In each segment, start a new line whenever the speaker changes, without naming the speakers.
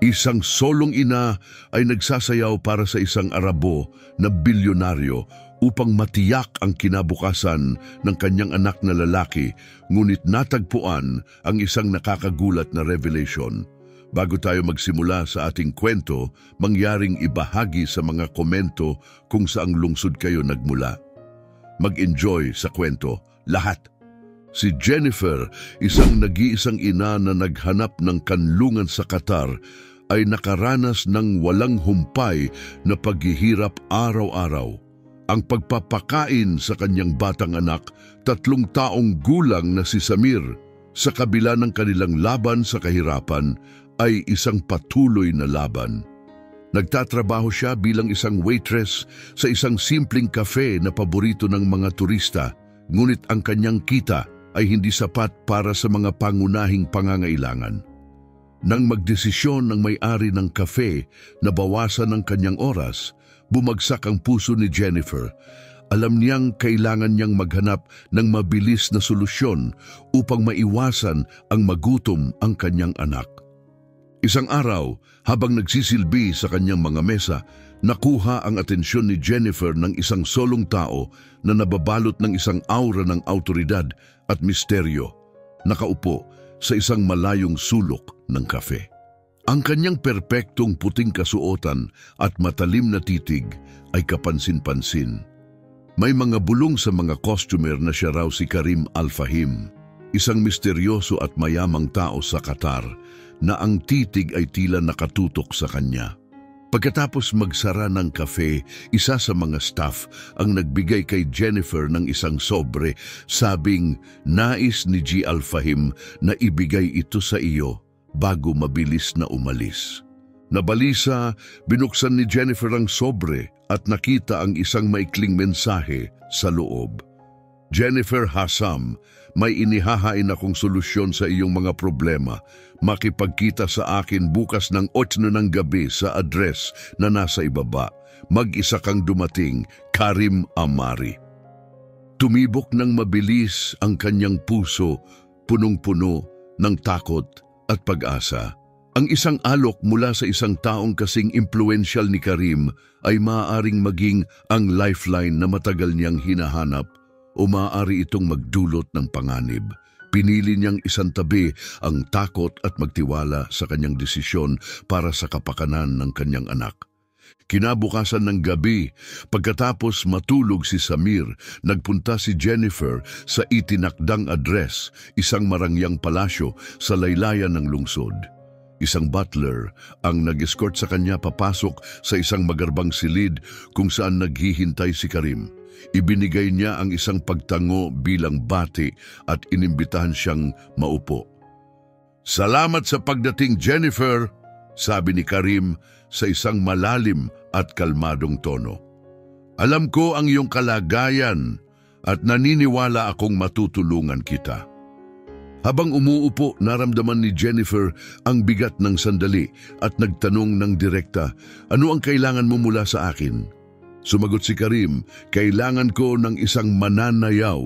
Isang solong ina ay nagsasayaw para sa isang Arabo na bilyonaryo upang matiyak ang kinabukasan ng kanyang anak na lalaki, ngunit natagpuan ang isang nakakagulat na revelation. Bago tayo magsimula sa ating kwento, mangyaring ibahagi sa mga komento kung saang lungsod kayo nagmula. Mag-enjoy sa kwento, lahat. Si Jennifer, isang nag-iisang ina na naghanap ng kanlungan sa Qatar, ay nakaranas ng walang humpay na paghihirap araw-araw. Ang pagpapakain sa kanyang batang anak, 3 taong gulang na si Samir, sa kabila ng kanilang laban sa kahirapan, ay isang patuloy na laban. Nagtatrabaho siya bilang isang waitress sa isang simpleng cafe na paborito ng mga turista, ngunit ang kanyang kita ay hindi sapat para sa mga pangunahing pangangailangan. Nang magdesisyon ng may-ari ng cafe na bawasan ang kanyang oras, bumagsak ang puso ni Jennifer. Alam niyang kailangan niyang maghanap ng mabilis na solusyon upang maiwasan ang magutom ang kanyang anak. Isang araw, habang nagsisilbi sa kanyang mga mesa, nakuha ang atensyon ni Jennifer ng isang solong tao na nababalot ng isang aura ng awtoridad at misteryo, nakaupo sa isang malayong sulok ng kafe. Ang kanyang perpektong puting kasuotan at matalim na titig ay kapansin-pansin. May mga bulong sa mga customer na siya raw si Karim Al Fahim, isang misteryoso at mayamang tao sa Qatar na ang titig ay tila nakatutok sa kanya. Pagkatapos magsara ng kafe, isa sa mga staff ang nagbigay kay Jennifer ng isang sobre, sabing nais ni G. Al Fahim na ibigay ito sa iyo bago mabilis na umalis. Nabalisa, binuksan ni Jennifer ang sobre at nakita ang isang maikling mensahe sa loob. Jennifer Hassam, may inihahain akong solusyon sa iyong mga problema. Makipagkita sa akin bukas ng 8 ng gabi sa address na nasa ibaba. Mag-isa kang dumating, Karim Amari. Tumibok ng mabilis ang kanyang puso, punong-puno ng takot at pag-asa. Ang isang alok mula sa isang taong kasing impluensyal ni Karim ay maaaring maging ang lifeline na matagal niyang hinahanap o maaari itong magdulot ng panganib. Pinili niyang isantabi ang takot at magtiwala sa kanyang desisyon para sa kapakanan ng kanyang anak. Kinabukasan ng gabi, pagkatapos matulog si Samir, nagpunta si Jennifer sa itinakdang address, isang marangyang palasyo sa laylayan ng lungsod. Isang butler ang nag-escort sa kanya papasok sa isang magarbang silid kung saan naghihintay si Karim. Ibinigay niya ang isang pagtango bilang bati at inimbitahan siyang maupo. "Salamat sa pagdating, Jennifer," sabi ni Karim sa isang malalim at kalmadong tono. "Alam ko ang iyong kalagayan at naniniwala akong matutulungan kita." Habang umuupo, naramdaman ni Jennifer ang bigat ng sandali at nagtanong ng direkta, "Ano ang kailangan mo mula sa akin?" Sumagot si Karim, "Kailangan ko ng isang mananayaw."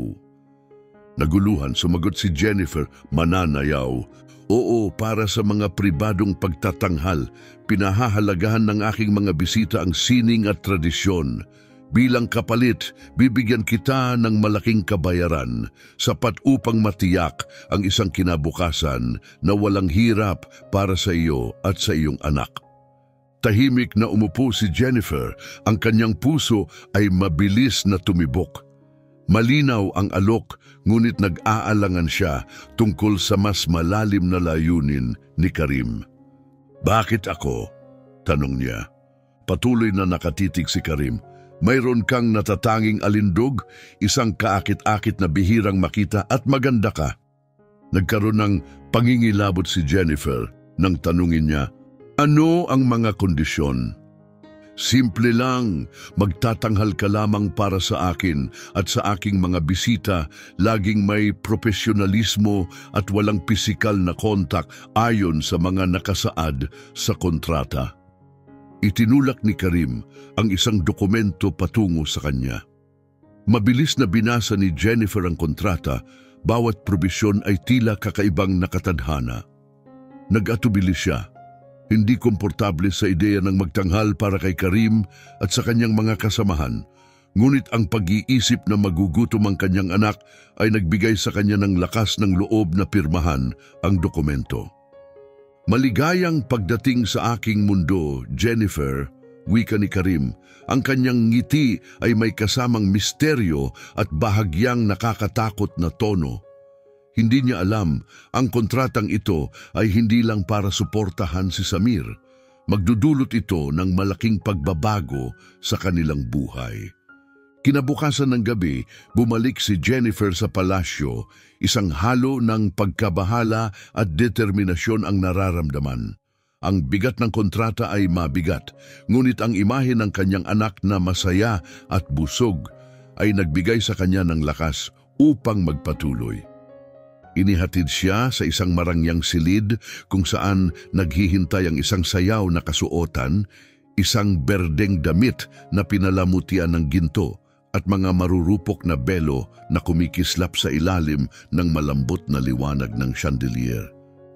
Naguluhan, sumagot si Jennifer, "Mananayaw? Oo, para sa mga pribadong pagtatanghal. Pinahahalagahan ng aking mga bisita ang sining at tradisyon. Bilang kapalit, bibigyan kita ng malaking kabayaran, sapat upang matiyak ang isang kinabukasan na walang hirap para sa iyo at sa iyong anak." Tahimik na umupo si Jennifer, ang kanyang puso ay mabilis na tumibok. Malinaw ang alok, ngunit nag-aalangan siya tungkol sa mas malalim na layunin ni Karim. "Bakit ako?" tanong niya. Patuloy na nakatitig si Karim. "Mayroon kang natatanging alindog, isang kaakit-akit na bihirang makita at maganda ka." Nagkaroon ng pangingilabot si Jennifer nang tanungin niya, "Ano ang mga kondisyon?" "Simple lang, magtatanghal ka lamang para sa akin at sa aking mga bisita, laging may profesionalismo at walang pisikal na kontak ayon sa mga nakasaad sa kontrata." Itinulak ni Karim ang isang dokumento patungo sa kanya. Mabilis na binasa ni Jennifer ang kontrata, bawat probisyon ay tila kakaibang nakatadhana. Nag-atubili siya. Hindi komportable sa ideya ng magtanghal para kay Karim at sa kanyang mga kasamahan. Ngunit ang pag-iisip na magugutom ang kanyang anak ay nagbigay sa kanya ng lakas ng loob na pirmahan ang dokumento. Maligayang pagdating sa aking mundo, Jennifer, wika ni Karim. Ang kanyang ngiti ay may kasamang misteryo at bahagyang nakakatakot na tono. Hindi niya alam, ang kontratang ito ay hindi lang para suportahan si Samir. Magdudulot ito ng malaking pagbabago sa kanilang buhay. Kinabukasan ng gabi, bumalik si Jennifer sa palasyo, isang halo ng pagkabahala at determinasyon ang nararamdaman. Ang bigat ng kontrata ay mabigat, ngunit ang imahe ng kanyang anak na masaya at busog ay nagbigay sa kanya ng lakas upang magpatuloy. Inihatid siya sa isang marangyang silid kung saan naghihintay ang isang sayaw na kasuotan, isang berdeng damit na pinalamutian ng ginto at mga marurupok na belo na kumikislap sa ilalim ng malambot na liwanag ng chandelier.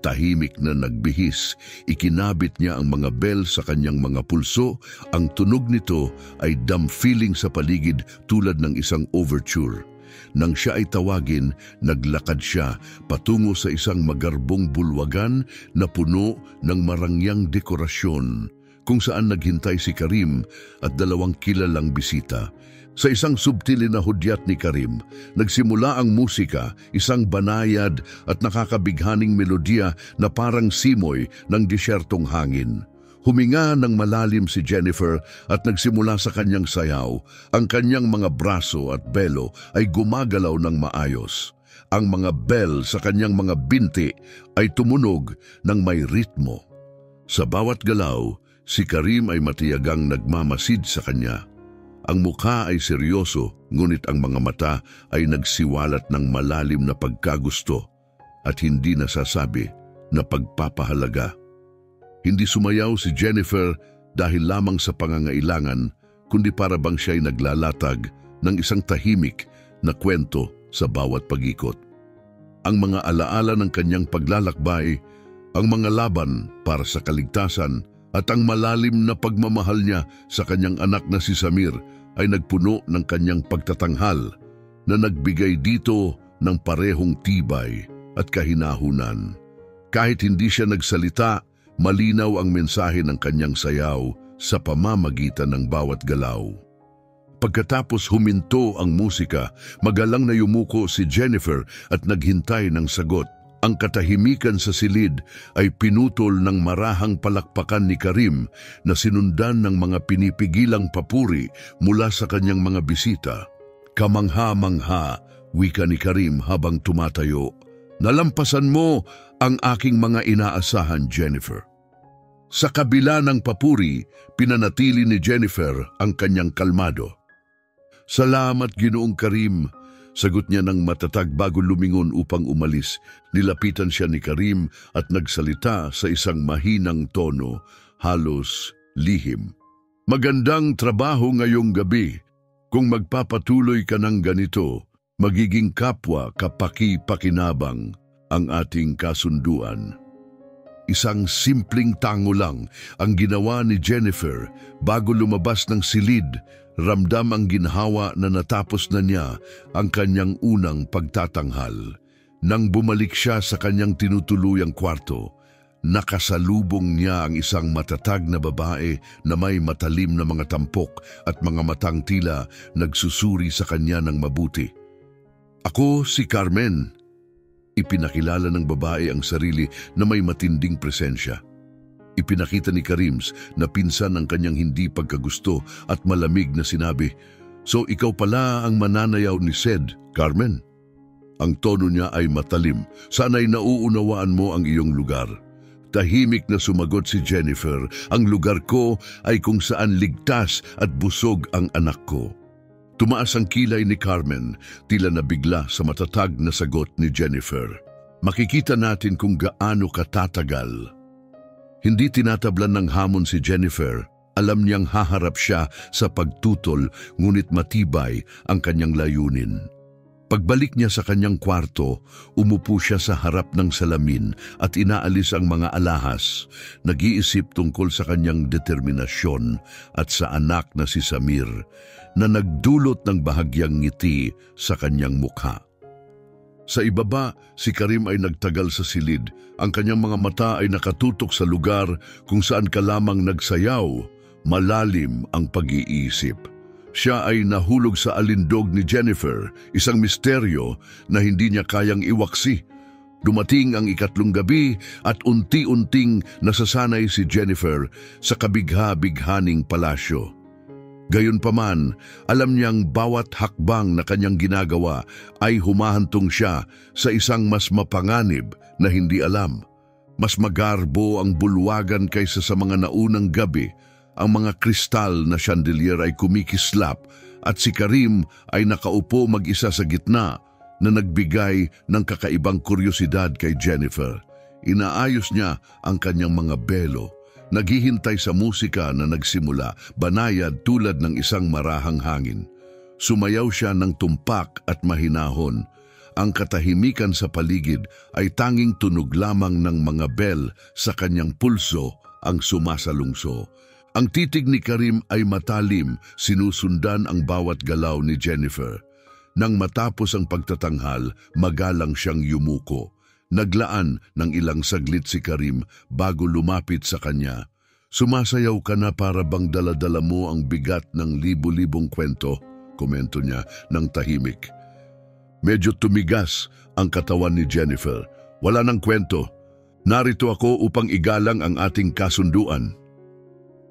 Tahimik na nagbihis, ikinabit niya ang mga bell sa kanyang mga pulso. Ang tunog nito ay damfiling sa paligid tulad ng isang overture. Nang siya ay tawagin, naglakad siya patungo sa isang magarbong bulwagan na puno ng marangyang dekorasyon, kung saan naghintay si Karim at dalawang kilalang bisita. Sa isang subtili na hudyat ni Karim, nagsimula ang musika, isang banayad at nakakabighaning melodiya na parang simoy ng disyertong hangin. Huminga ng malalim si Jennifer at nagsimula sa kanyang sayaw. Ang kanyang mga braso at belo ay gumagalaw ng maayos. Ang mga bell sa kanyang mga binti ay tumunog ng may ritmo. Sa bawat galaw, si Karim ay matiyagang nagmamasid sa kanya. Ang mukha ay seryoso, ngunit ang mga mata ay nagsiwalat ng malalim na pagkagusto at hindi nasasabi na pagpapahalaga. Hindi sumayaw si Jennifer dahil lamang sa pangangailangan, kundi para bang siya'y naglalatag ng isang tahimik na kwento sa bawat pag-ikot. Ang mga alaala ng kanyang paglalakbay, ang mga laban para sa kaligtasan at ang malalim na pagmamahal niya sa kanyang anak na si Samir ay nagpuno ng kanyang pagtatanghal na nagbigay dito ng parehong tibay at kahinahunan. Kahit hindi siya nagsalita, malinaw ang mensahe ng kanyang sayaw sa pamamagitan ng bawat galaw. Pagkatapos huminto ang musika, magalang na yumuko si Jennifer at naghintay ng sagot. Ang katahimikan sa silid ay pinutol ng marahang palakpakan ni Karim na sinundan ng mga pinipigilang papuri mula sa kanyang mga bisita. Kamangha-mangha, wika ni Karim habang tumatayo. Nalampasan mo ang aking mga inaasahan, Jennifer. Sa kabila ng papuri, pinanatili ni Jennifer ang kanyang kalmado. Salamat, Ginoong Karim, sagot niya ng matatag bago lumingon upang umalis. Nilapitan siya ni Karim at nagsalita sa isang mahinang tono, halos lihim. Magandang trabaho ngayong gabi. Kung magpapatuloy ka ng ganito, magiging kapwa kapaki-pakinabang ang ating kasunduan. Isang simpleng tango lang ang ginawa ni Jennifer bago lumabas ng silid. Ramdam ang ginhawa na natapos na niya ang kanyang unang pagtatanghal. Nang bumalik siya sa kanyang tinutuluyang kwarto, nakasalubong niya ang isang matatag na babae na may matalim na mga tampok at mga matang tila nagsusuri sa kanya ng mabuti. Ako si Carmen. Ipinakilala ng babae ang sarili na may matinding presensya. Ipinakita ni Karims na pinsan ang kanyang hindi pagkagusto at malamig na sinabi, "So ikaw pala ang mananayaw ni Sed, Carmen?" Ang tono niya ay matalim. "Sana'y nauunawaan mo ang iyong lugar." Tahimik na sumagot si Jennifer, "Ang lugar ko ay kung saan ligtas at busog ang anak ko." Tumaas ang kilay ni Carmen, tila nabigla sa matatag na sagot ni Jennifer. Makikita natin kung gaano katatagal. Hindi tinatablan ng hamon si Jennifer. Alam niyang haharap siya sa pagtutol, ngunit matibay ang kanyang layunin. Pagbalik niya sa kanyang kwarto, umupo siya sa harap ng salamin at inaalis ang mga alahas. Nag-iisip tungkol sa kanyang determinasyon at sa anak na si Samir, na nagdulot ng bahagyang ngiti sa kanyang mukha. Sa ibaba, si Karim ay nagtagal sa silid. Ang kanyang mga mata ay nakatutok sa lugar kung saan ka lamang nagsayaw. Malalim ang pag-iisip. Siya ay nahulog sa alindog ni Jennifer, isang misteryo na hindi niya kayang iwaksi. Dumating ang ikatlong gabi at unti-unting nasasanay si Jennifer sa kabigha-bighaning palasyo. Gayunpaman, alam niyang bawat hakbang na kanyang ginagawa ay humahantong siya sa isang mas mapanganib na hindi alam. Mas magarbo ang bulwagan kaysa sa mga naunang gabi. Ang mga kristal na chandelier ay kumikislap at si Karim ay nakaupo mag-isa sa gitna na nagbigay ng kakaibang kuryosidad kay Jennifer. Inaayos niya ang kanyang mga belo, naghihintay sa musika na nagsimula, banayad tulad ng isang marahang hangin. Sumayaw siya ng tumpak at mahinahon. Ang katahimikan sa paligid ay tanging tunog lamang ng mga bell sa kanyang pulso ang sumasalungso. Ang titig ni Karim ay matalim, sinusundan ang bawat galaw ni Jennifer. Nang matapos ang pagtatanghal, magalang siyang yumuko. Naglaan ng ilang saglit si Karim bago lumapit sa kanya. Sumasayaw ka na para bang dala-dala mo ang bigat ng libu-libong kwento, komento niya ng tahimik. Medyo tumigas ang katawan ni Jennifer. Wala nang kwento. Narito ako upang igalang ang ating kasunduan.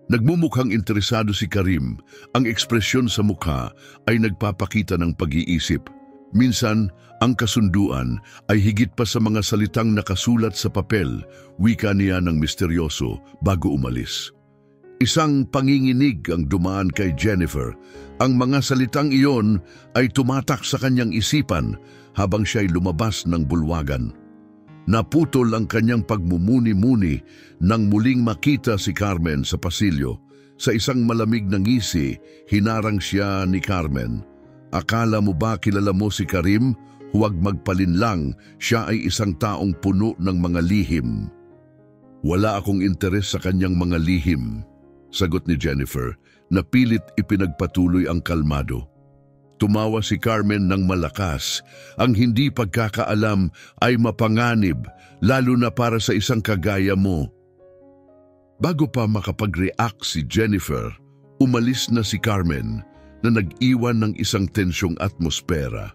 Nagmumukhang interesado si Karim. Ang ekspresyon sa mukha ay nagpapakita ng pag-iisip. Minsan, ang kasunduan ay higit pa sa mga salitang nakasulat sa papel, wika niya ng misteryoso bago umalis. Isang panginginig ang dumaan kay Jennifer. Ang mga salitang iyon ay tumatak sa kanyang isipan habang siya'y lumabas ng bulwagan. Naputol ang kanyang pagmumuni-muni nang muling makita si Carmen sa pasilyo. Sa isang malamig na ngisi, hinarang siya ni Carmen. Akala mo ba kilala mo si Karim? Huwag magpalinlang, siya ay isang taong puno ng mga lihim. Wala akong interes sa kanyang mga lihim, sagot ni Jennifer, na pilit ipinagpatuloy ang kalmado. Tumawa si Carmen ng malakas. Ang hindi pagkakaalam ay mapanganib, lalo na para sa isang kagaya mo. Bago pa makapag-react si Jennifer, umalis na si Carmen na nag-iwan ng isang tensyong atmosfera.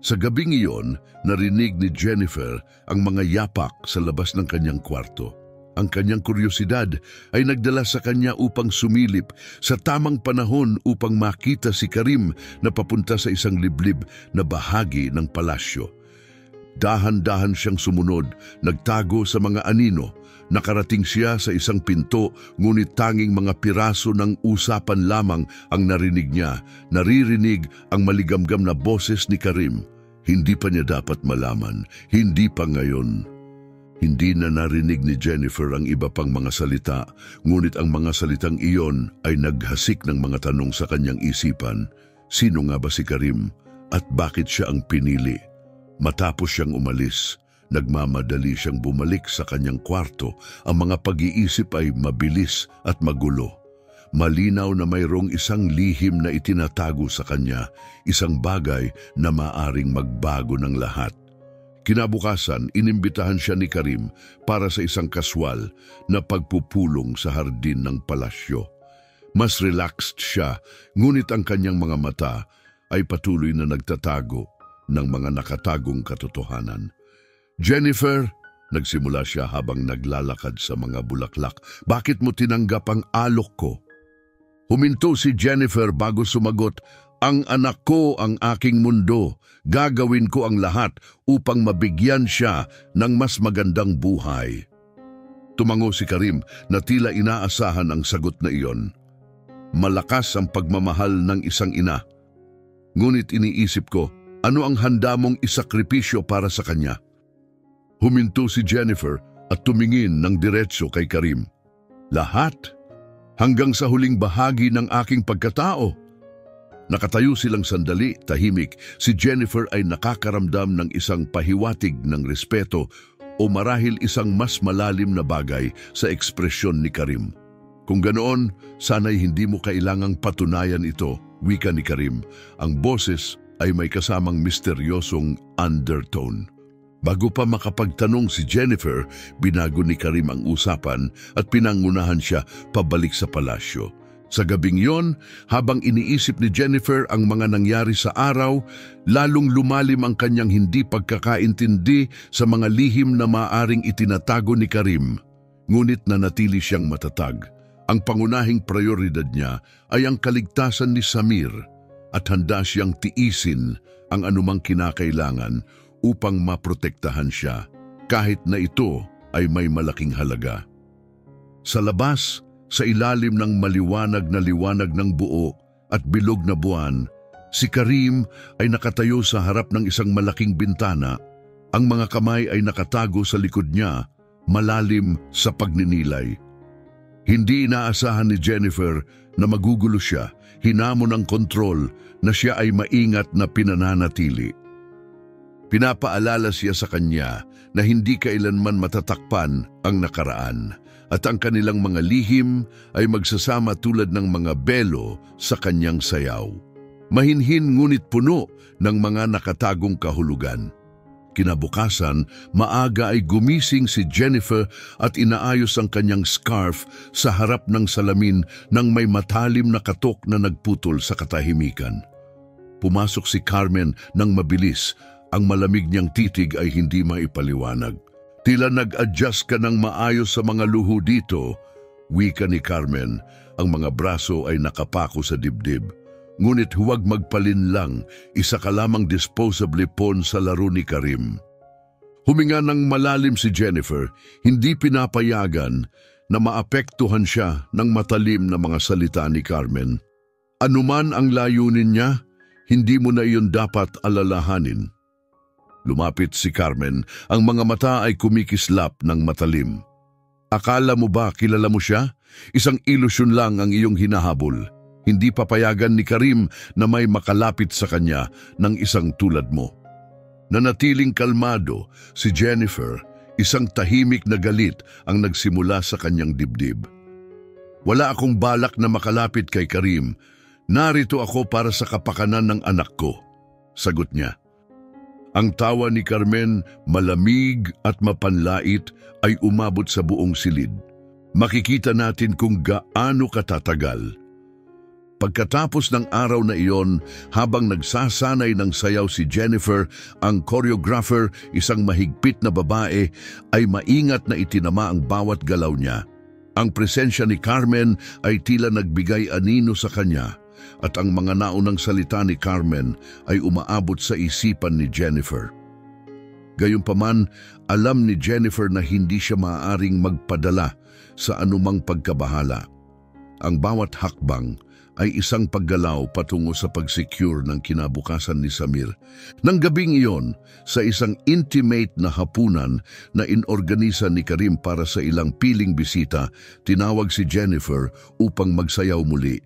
Sa gabing iyon, narinig ni Jennifer ang mga yapak sa labas ng kanyang kwarto. Ang kanyang kuryosidad ay nagdala sa kanya upang sumilip sa tamang panahon upang makita si Karim na papunta sa isang liblib na bahagi ng palasyo. Dahan-dahan siyang sumunod, nagtago sa mga anino. Nakarating siya sa isang pinto, ngunit tanging mga piraso ng usapan lamang ang narinig niya. Naririnig ang maligamgam na boses ni Karim. Hindi pa niya dapat malaman, hindi pa ngayon. Hindi na narinig ni Jennifer ang iba pang mga salita, ngunit ang mga salitang iyon ay naghasik ng mga tanong sa kanyang isipan. Sino nga ba si Karim at bakit siya ang pinili? Matapos siyang umalis, nagmamadali siyang bumalik sa kanyang kwarto. Ang mga pag-iisip ay mabilis at magulo. Malinaw na mayroong isang lihim na itinatago sa kanya, isang bagay na maaring magbago ng lahat. Kinabukasan, inimbitahan siya ni Karim para sa isang kaswal na pagpupulong sa hardin ng palasyo. Mas relaxed siya, ngunit ang kanyang mga mata ay patuloy na nagtatago ng mga nakatagong katotohanan. Jennifer, nagsimula siya habang naglalakad sa mga bulaklak, bakit mo tinanggap ang alok ko? Huminto si Jennifer bago sumagot, ang anak ko ang aking mundo. Gagawin ko ang lahat upang mabigyan siya ng mas magandang buhay. Tumango si Karim na tila inaasahan ang sagot na iyon. Malakas ang pagmamahal ng isang ina. Ngunit iniisip ko, ano ang handa mong isakripisyo para sa kanya? Huminto si Jennifer at tumingin ng diretso kay Karim. Lahat, hanggang sa huling bahagi ng aking pagkatao. Nakatayo silang sandali, tahimik. Si Jennifer ay nakakaramdam ng isang pahiwatig ng respeto o marahil isang mas malalim na bagay sa ekspresyon ni Karim. Kung ganoon, sana'y hindi mo kailangang patunayan ito, wika ni Karim. Ang boses ay may kasamang misteryosong undertone. Bago pa makapagtanong si Jennifer, binago ni Karim ang usapan at pinangunahan siya pabalik sa palasyo. Sa gabing yon, habang iniisip ni Jennifer ang mga nangyari sa araw, lalong lumalim ang kanyang hindi pagkakaintindi sa mga lihim na maaring itinatago ni Karim. Ngunit nanatili siyang matatag. Ang pangunahing prioridad niya ay ang kaligtasan ni Samir at handa siyang tiisin ang anumang kinakailangan upang maprotektahan siya, kahit na ito ay may malaking halaga. Sa labas, sa ilalim ng maliwanag na liwanag ng buo at bilog na buwan, si Karim ay nakatayo sa harap ng isang malaking bintana. Ang mga kamay ay nakatago sa likod niya, malalim sa pagninilay. Hindi inaasahan ni Jennifer na magugulo siya, hinamon ng kontrol na siya ay maingat na pinananatili. Pinapaalala siya sa kanya na hindi kailanman matatakpan ang nakaraan at ang kanilang mga lihim ay magsasama tulad ng mga belo sa kanyang sayaw. Mahinhin ngunit puno ng mga nakatagong kahulugan. Kinabukasan, maaga ay gumising si Jennifer at inaayos ang kanyang scarf sa harap ng salamin nang may matalim na katok na nagputol sa katahimikan. Pumasok si Carmen nang mabilis. Ang malamig niyang titig ay hindi maipaliwanag. Tila nag-adjust ka ng maayos sa mga luho dito, wika ni Carmen. Ang mga braso ay nakapako sa dibdib. Ngunit huwag magpalinlang, isa ka lamang disposable pawn sa laro ni Karim. Huminga ng malalim si Jennifer, hindi pinapayagan na maapektuhan siya ng matalim na mga salita ni Carmen. Anuman ang layunin niya, hindi mo na iyon dapat alalahanin. Lumapit si Carmen, ang mga mata ay kumikislap ng matalim. Akala mo ba kilala mo siya? Isang ilusyon lang ang iyong hinahabol. Hindi papayagan ni Karim na may makalapit sa kanya ng isang tulad mo. Nanatiling kalmado, si Jennifer, isang tahimik na galit ang nagsimula sa kanyang dibdib. Wala akong balak na makalapit kay Karim. Narito ako para sa kapakanan ng anak ko, sagot niya. Ang tawa ni Carmen, malamig at mapanlait, ay umabot sa buong silid. Makikita natin kung gaano katatagal. Pagkatapos ng araw na iyon, habang nagsasanay ng sayaw si Jennifer, ang choreographer, isang mahigpit na babae, ay maingat na itinama ang bawat galaw niya. Ang presensya ni Carmen ay tila nagbigay anino sa kanya, at ang mga naunang salita ni Carmen ay umaabot sa isipan ni Jennifer. Gayunpaman, alam ni Jennifer na hindi siya maaaring magpadala sa anumang pagkabahala. Ang bawat hakbang ay isang paggalaw patungo sa pag-secure ng kinabukasan ni Samir. Nang gabing iyon, sa isang intimate na hapunan na inorganisa ni Karim para sa ilang piling bisita, tinawag si Jennifer upang magsayaw muli.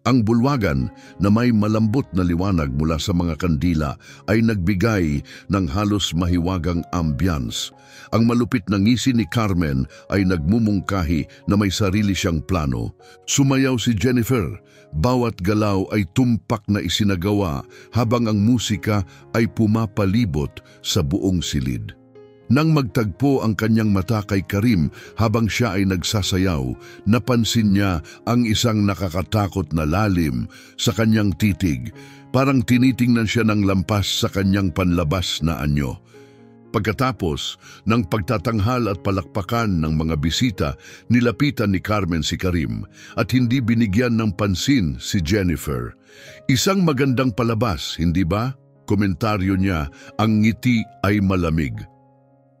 Ang bulwagan na may malambot na liwanag mula sa mga kandila ay nagbigay ng halos mahiwagang ambience. Ang malupit na ngisi ni Carmen ay nagmumungkahi na may sarili siyang plano. Sumayaw si Jennifer. Bawat galaw ay tumpak na isinagawa habang ang musika ay pumapalibot sa buong silid. Nang magtagpo ang kanyang mata kay Karim habang siya ay nagsasayaw, napansin niya ang isang nakakatakot na lalim sa kanyang titig, parang tinitingnan siya ng lampas sa kanyang panlabas na anyo. Pagkatapos ng pagtatanghal at palakpakan ng mga bisita, nilapitan ni Carmen si Karim at hindi binigyan ng pansin si Jennifer. Isang magandang palabas, hindi ba? Komentaryo niya, ang ngiti ay malamig.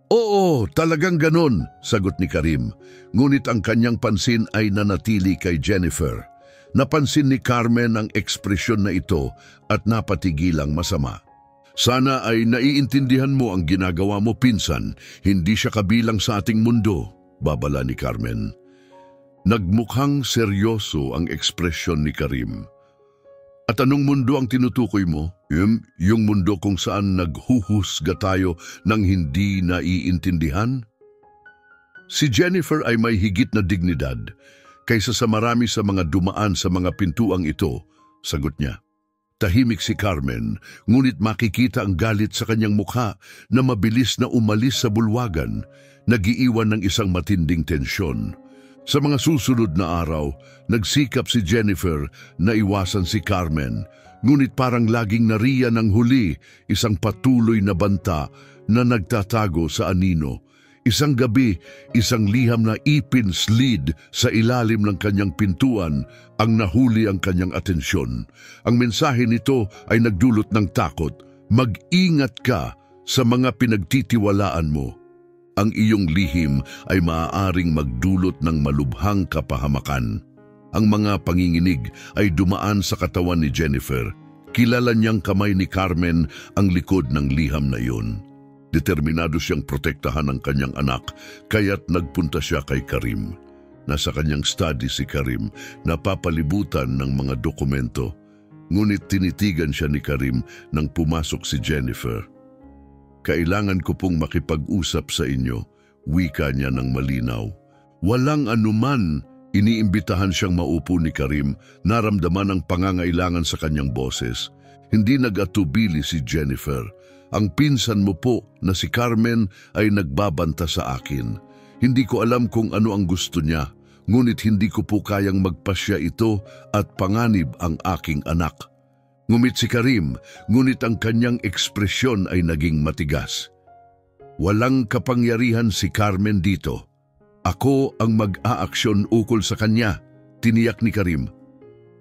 Oo, talagang ganon, sagot ni Karim. Ngunit ang kanyang pansin ay nanatili kay Jennifer. Napansin ni Carmen ang ekspresyon na ito at napatigilang masama. Sana ay naiintindihan mo ang ginagawa mo, pinsan. Hindi siya kabilang sa ating mundo, babala ni Carmen. Nagmukhang seryoso ang ekspresyon ni Karim. At anong mundo ang tinutukoy mo? Yung mundo kung saan naghuhusga tayo ng hindi naiintindihan? Si Jennifer ay may higit na dignidad kaysa sa marami sa mga dumaan sa mga pintuang ito, sagot niya. Tahimik si Carmen, ngunit makikita ang galit sa kanyang mukha na mabilis na umalis sa bulwagan, nag-iiwan ng isang matinding tensyon. Sa mga susunod na araw, nagsikap si Jennifer na iwasan si Carmen, ngunit parang laging nariyan ng huli isang patuloy na banta na nagtatago sa anino. Isang gabi, isang liham na ipin slid sa ilalim ng kanyang pintuan ang nahuli ang kanyang atensyon. Ang mensahe nito ay nagdulot ng takot. Mag-ingat ka sa mga pinagtitiwalaan mo. Ang iyong lihim ay maaaring magdulot ng malubhang kapahamakan. Ang mga panginginig ay dumaan sa katawan ni Jennifer. Kilala niyang kamay ni Carmen ang likod ng liham na iyon. Determinado siyang protektahan ang kanyang anak, kaya't nagpunta siya kay Karim. Nasa kanyang study si Karim, napapalibutan ng mga dokumento. Ngunit tinitigan siya ni Karim nang pumasok si Jennifer. Kailangan ko pong makipag-usap sa inyo, wika niya ng malinaw. Walang anuman, iniimbitahan siyang maupo ni Karim, naramdaman ang pangangailangan sa kanyang boses. Hindi nag-atubili si Jennifer. Ang pinsan mo po na si Carmen ay nagbabanta sa akin. Hindi ko alam kung ano ang gusto niya, ngunit hindi ko po kayang magpasya ito at panganib ang aking anak. Ngumit si Karim, ngunit ang kanyang ekspresyon ay naging matigas. Walang kapangyarihan si Carmen dito. Ako ang mag-aaksyon ukol sa kanya, tiniyak ni Karim.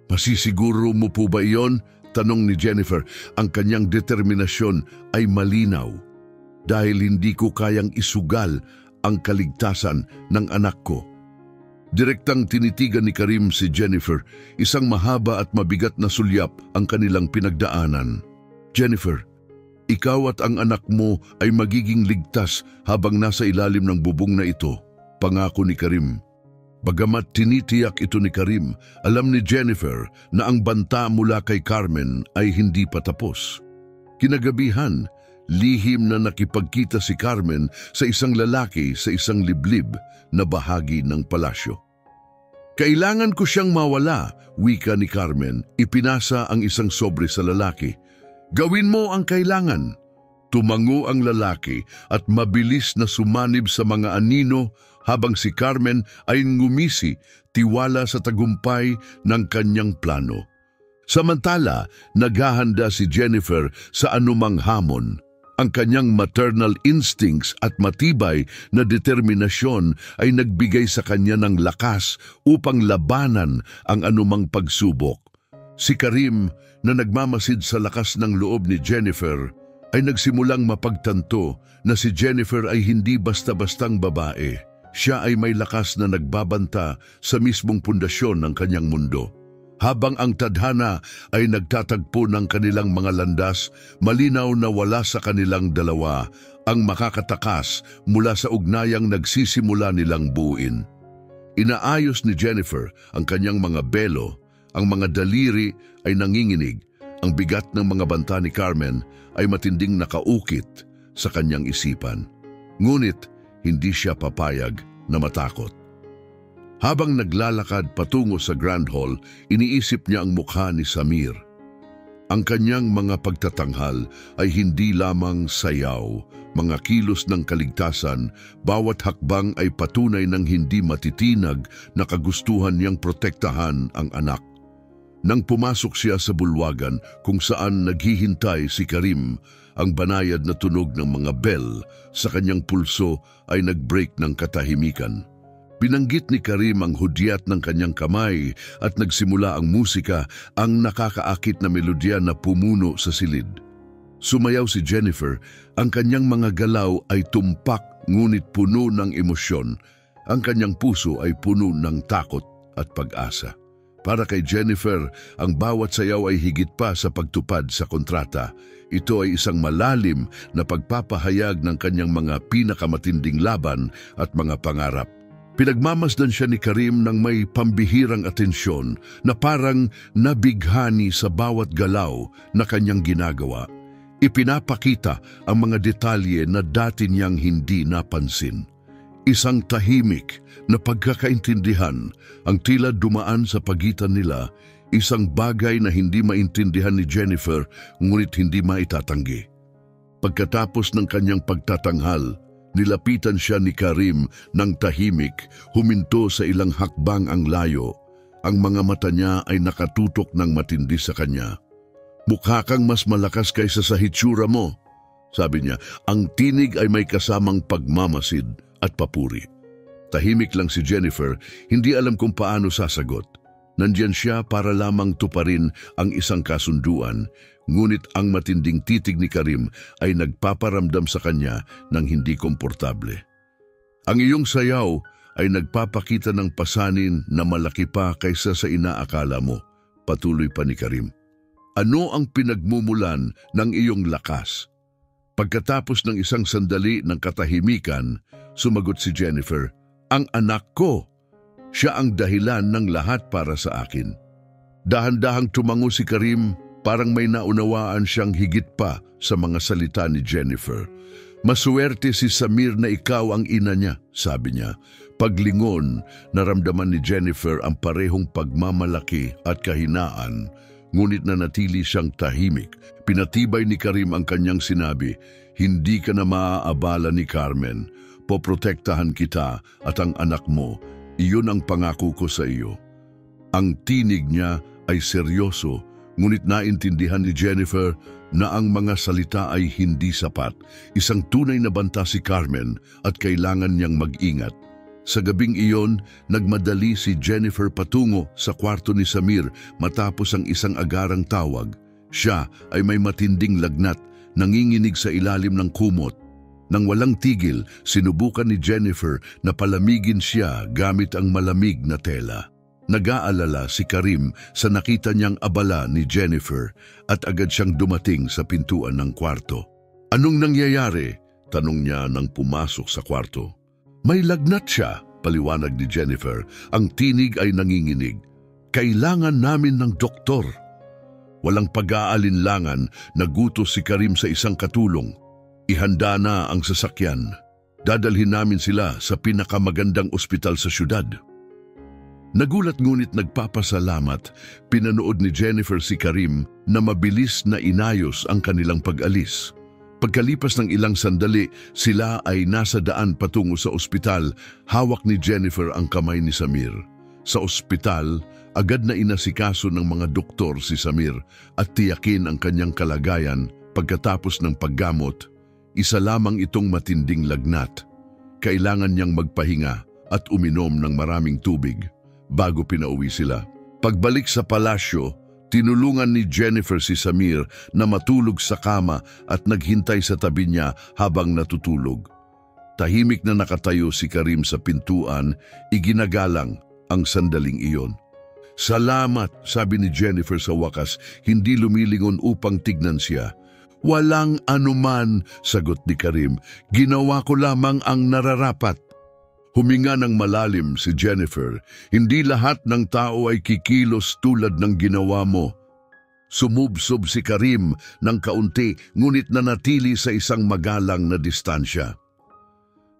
Masisiguro mo po ba iyon? Tanong ni Jennifer. Ang kanyang determinasyon ay malinaw. Dahil hindi ko kayang isugal ang kaligtasan ng anak ko. Direktang tinitigan ni Karim si Jennifer, isang mahaba at mabigat na sulyap ang kanilang pinagdaanan. Jennifer, ikaw at ang anak mo ay magiging ligtas habang nasa ilalim ng bubong na ito, pangako ni Karim. Bagamat tinitiyak ito ni Karim, alam ni Jennifer na ang banta mula kay Carmen ay hindi pa tapos. Kinagabihan, lihim na nakipagkita si Carmen sa isang lalaki sa isang liblib na bahagi ng palasyo. Kailangan ko siyang mawala, wika ni Carmen, ipinasa ang isang sobre sa lalaki. Gawin mo ang kailangan. Tumango ang lalaki at mabilis na sumanib sa mga anino habang si Carmen ay ngumisi, tiwala sa tagumpay ng kanyang plano. Samantala, naghahanda si Jennifer sa anumang hamon. Ang kanyang maternal instincts at matibay na determinasyon ay nagbigay sa kanya ng lakas upang labanan ang anumang pagsubok. Si Karim, na nagmamasid sa lakas ng loob ni Jennifer, ay nagsimulang mapagtanto na si Jennifer ay hindi basta-bastang babae. Siya ay may lakas na nagbabanta sa mismong pundasyon ng kanyang mundo. Habang ang tadhana ay nagtatagpo ng kanilang mga landas, malinaw na wala sa kanilang dalawa ang makakatakas mula sa ugnayang nagsisimula nilang buuin. Inaayos ni Jennifer ang kanyang mga belo, ang mga daliri ay nanginginig, ang bigat ng mga banta ni Carmen ay matinding nakaukit sa kanyang isipan. Ngunit hindi siya papayag na matakot. Habang naglalakad patungo sa Grand Hall, iniisip niya ang mukha ni Samir. Ang kanyang mga pagtatanghal ay hindi lamang sayaw, mga kilos ng kaligtasan, bawat hakbang ay patunay ng hindi matitinag na kagustuhan niyang protektahan ang anak. Nang pumasok siya sa bulwagan kung saan naghihintay si Karim, ang banayad na tunog ng mga bell sa kanyang pulso ay nag-break ng katahimikan. Binanggit ni Karim ang hudyat ng kanyang kamay at nagsimula ang musika, ang nakakaakit na melodya na pumuno sa silid. Sumayaw si Jennifer, ang kanyang mga galaw ay tumpak ngunit puno ng emosyon. Ang kanyang puso ay puno ng takot at pag-asa. Para kay Jennifer, ang bawat sayaw ay higit pa sa pagtupad sa kontrata. Ito ay isang malalim na pagpapahayag ng kanyang mga pinakamatinding laban at mga pangarap. Pinagmamasdan siya ni Karim ng may pambihirang atensyon na parang nabighani sa bawat galaw na kanyang ginagawa. Ipinapakita ang mga detalye na dati niyang hindi napansin. Isang tahimik na pagkakaintindihan ang tila dumaan sa pagitan nila, isang bagay na hindi maintindihan ni Jennifer ngunit hindi maitatanggi. Pagkatapos ng kanyang pagtatanghal, nilapitan siya ni Karim ng tahimik, huminto sa ilang hakbang ang layo. Ang mga mata niya ay nakatutok ng matindi sa kanya. "Mukha kang mas malakas kaysa sa hitsura mo," sabi niya. Ang tinig ay may kasamang pagmamasid at papuri. Tahimik lang si Jennifer, hindi alam kung paano sasagot. Nandiyan siya para lamang tuparin ang isang kasunduan, ngunit ang matinding titig ni Karim ay nagpaparamdam sa kanya ng hindi komportable. "Ang iyong sayaw ay nagpapakita ng pasanin na malaki pa kaysa sa inaakala mo," patuloy pa ni Karim. "Ano ang pinagmumulan ng iyong lakas?" Pagkatapos ng isang sandali ng katahimikan, sumagot si Jennifer, "Ang anak ko. Siya ang dahilan ng lahat para sa akin." Dahan-dahang tumango si Karim, parang may naunawaan siyang higit pa sa mga salita ni Jennifer. "Masuwerte si Samir na ikaw ang ina niya," sabi niya. Paglingon, naramdaman ni Jennifer ang parehong pagmamalaki at kahinaan, ngunit nanatili siyang tahimik. Pinatibay ni Karim ang kanyang sinabi, "Hindi ka na maaabala ni Carmen. Poprotektahan kita at ang anak mo. Iyon ang pangako ko sa iyo." Ang tinig niya ay seryoso, ngunit naintindihan ni Jennifer na ang mga salita ay hindi sapat. Isang tunay na banta si Carmen at kailangan niyang mag-ingat. Sa gabing iyon, nagmadali si Jennifer patungo sa kwarto ni Samir matapos ang isang agarang tawag. Siya ay may matinding lagnat, nanginginig sa ilalim ng kumot. Nang walang tigil, sinubukan ni Jennifer na palamigin siya gamit ang malamig na tela. Nag-aalala si Karim sa nakita niyang abala ni Jennifer at agad siyang dumating sa pintuan ng kwarto. "Anong nangyayari?" tanong niya nang pumasok sa kwarto. "May lagnat siya," paliwanag ni Jennifer. Ang tinig ay nanginginig. "Kailangan namin ng doktor." Walang pag-aalinlangan, nagutos si Karim sa isang katulong. "Ihanda na ang sasakyan. Dadalhin namin sila sa pinakamagandang ospital sa syudad." Nagulat ngunit nagpapasalamat, pinanood ni Jennifer si Karim na mabilis na inayos ang kanilang pag-alis. Pagkalipas ng ilang sandali, sila ay nasa daan patungo sa ospital. Hawak ni Jennifer ang kamay ni Samir. Sa ospital, agad na inasikaso ng mga doktor si Samir at tiyakin ang kanyang kalagayan. Pagkatapos ng paggamot, isa lamang itong matinding lagnat. Kailangan niyang magpahinga at uminom ng maraming tubig bago pinauwi sila. Pagbalik sa palasyo, tinulungan ni Jennifer si Samir na matulog sa kama at naghintay sa tabi niya habang natutulog. Tahimik na nakatayo si Karim sa pintuan, iginagalang ang sandaling iyon. "Salamat," sabi ni Jennifer sa wakas, hindi lumilingon upang tignan siya. "Walang anuman," sagot ni Karim. "Ginawa ko lamang ang nararapat." Huminga ng malalim si Jennifer. "Hindi lahat ng tao ay kikilos tulad ng ginawa mo." Sumubsob si Karim ng kaunti, ngunit nanatili sa isang magalang na distansya.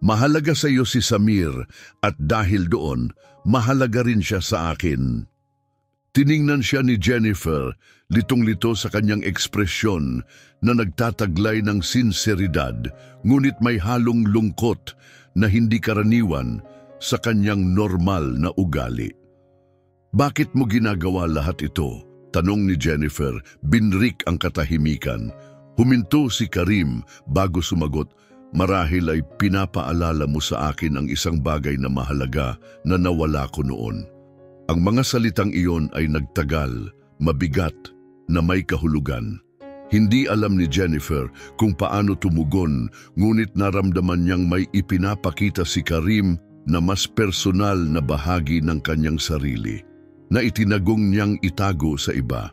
"Mahalaga sa iyo si Samir at dahil doon, mahalaga rin siya sa akin." Tiningnan siya ni Jennifer, litong-lito sa kanyang ekspresyon na nagtataglay ng sinseridad, ngunit may halong lungkot na hindi karaniwan sa kanyang normal na ugali. "Bakit mo ginagawa lahat ito?" tanong ni Jennifer, binrik ang katahimikan. Huminto si Karim bago sumagot, "Marahil ay pinapaalala mo sa akin ang isang bagay na mahalaga na nawala ko noon." Ang mga salitang iyon ay nagtagal, mabigat, na may kahulugan. Hindi alam ni Jennifer kung paano tumugon, ngunit naramdaman niyang may ipinapakita si Karim na mas personal na bahagi ng kanyang sarili, na itinagong niyang itago sa iba.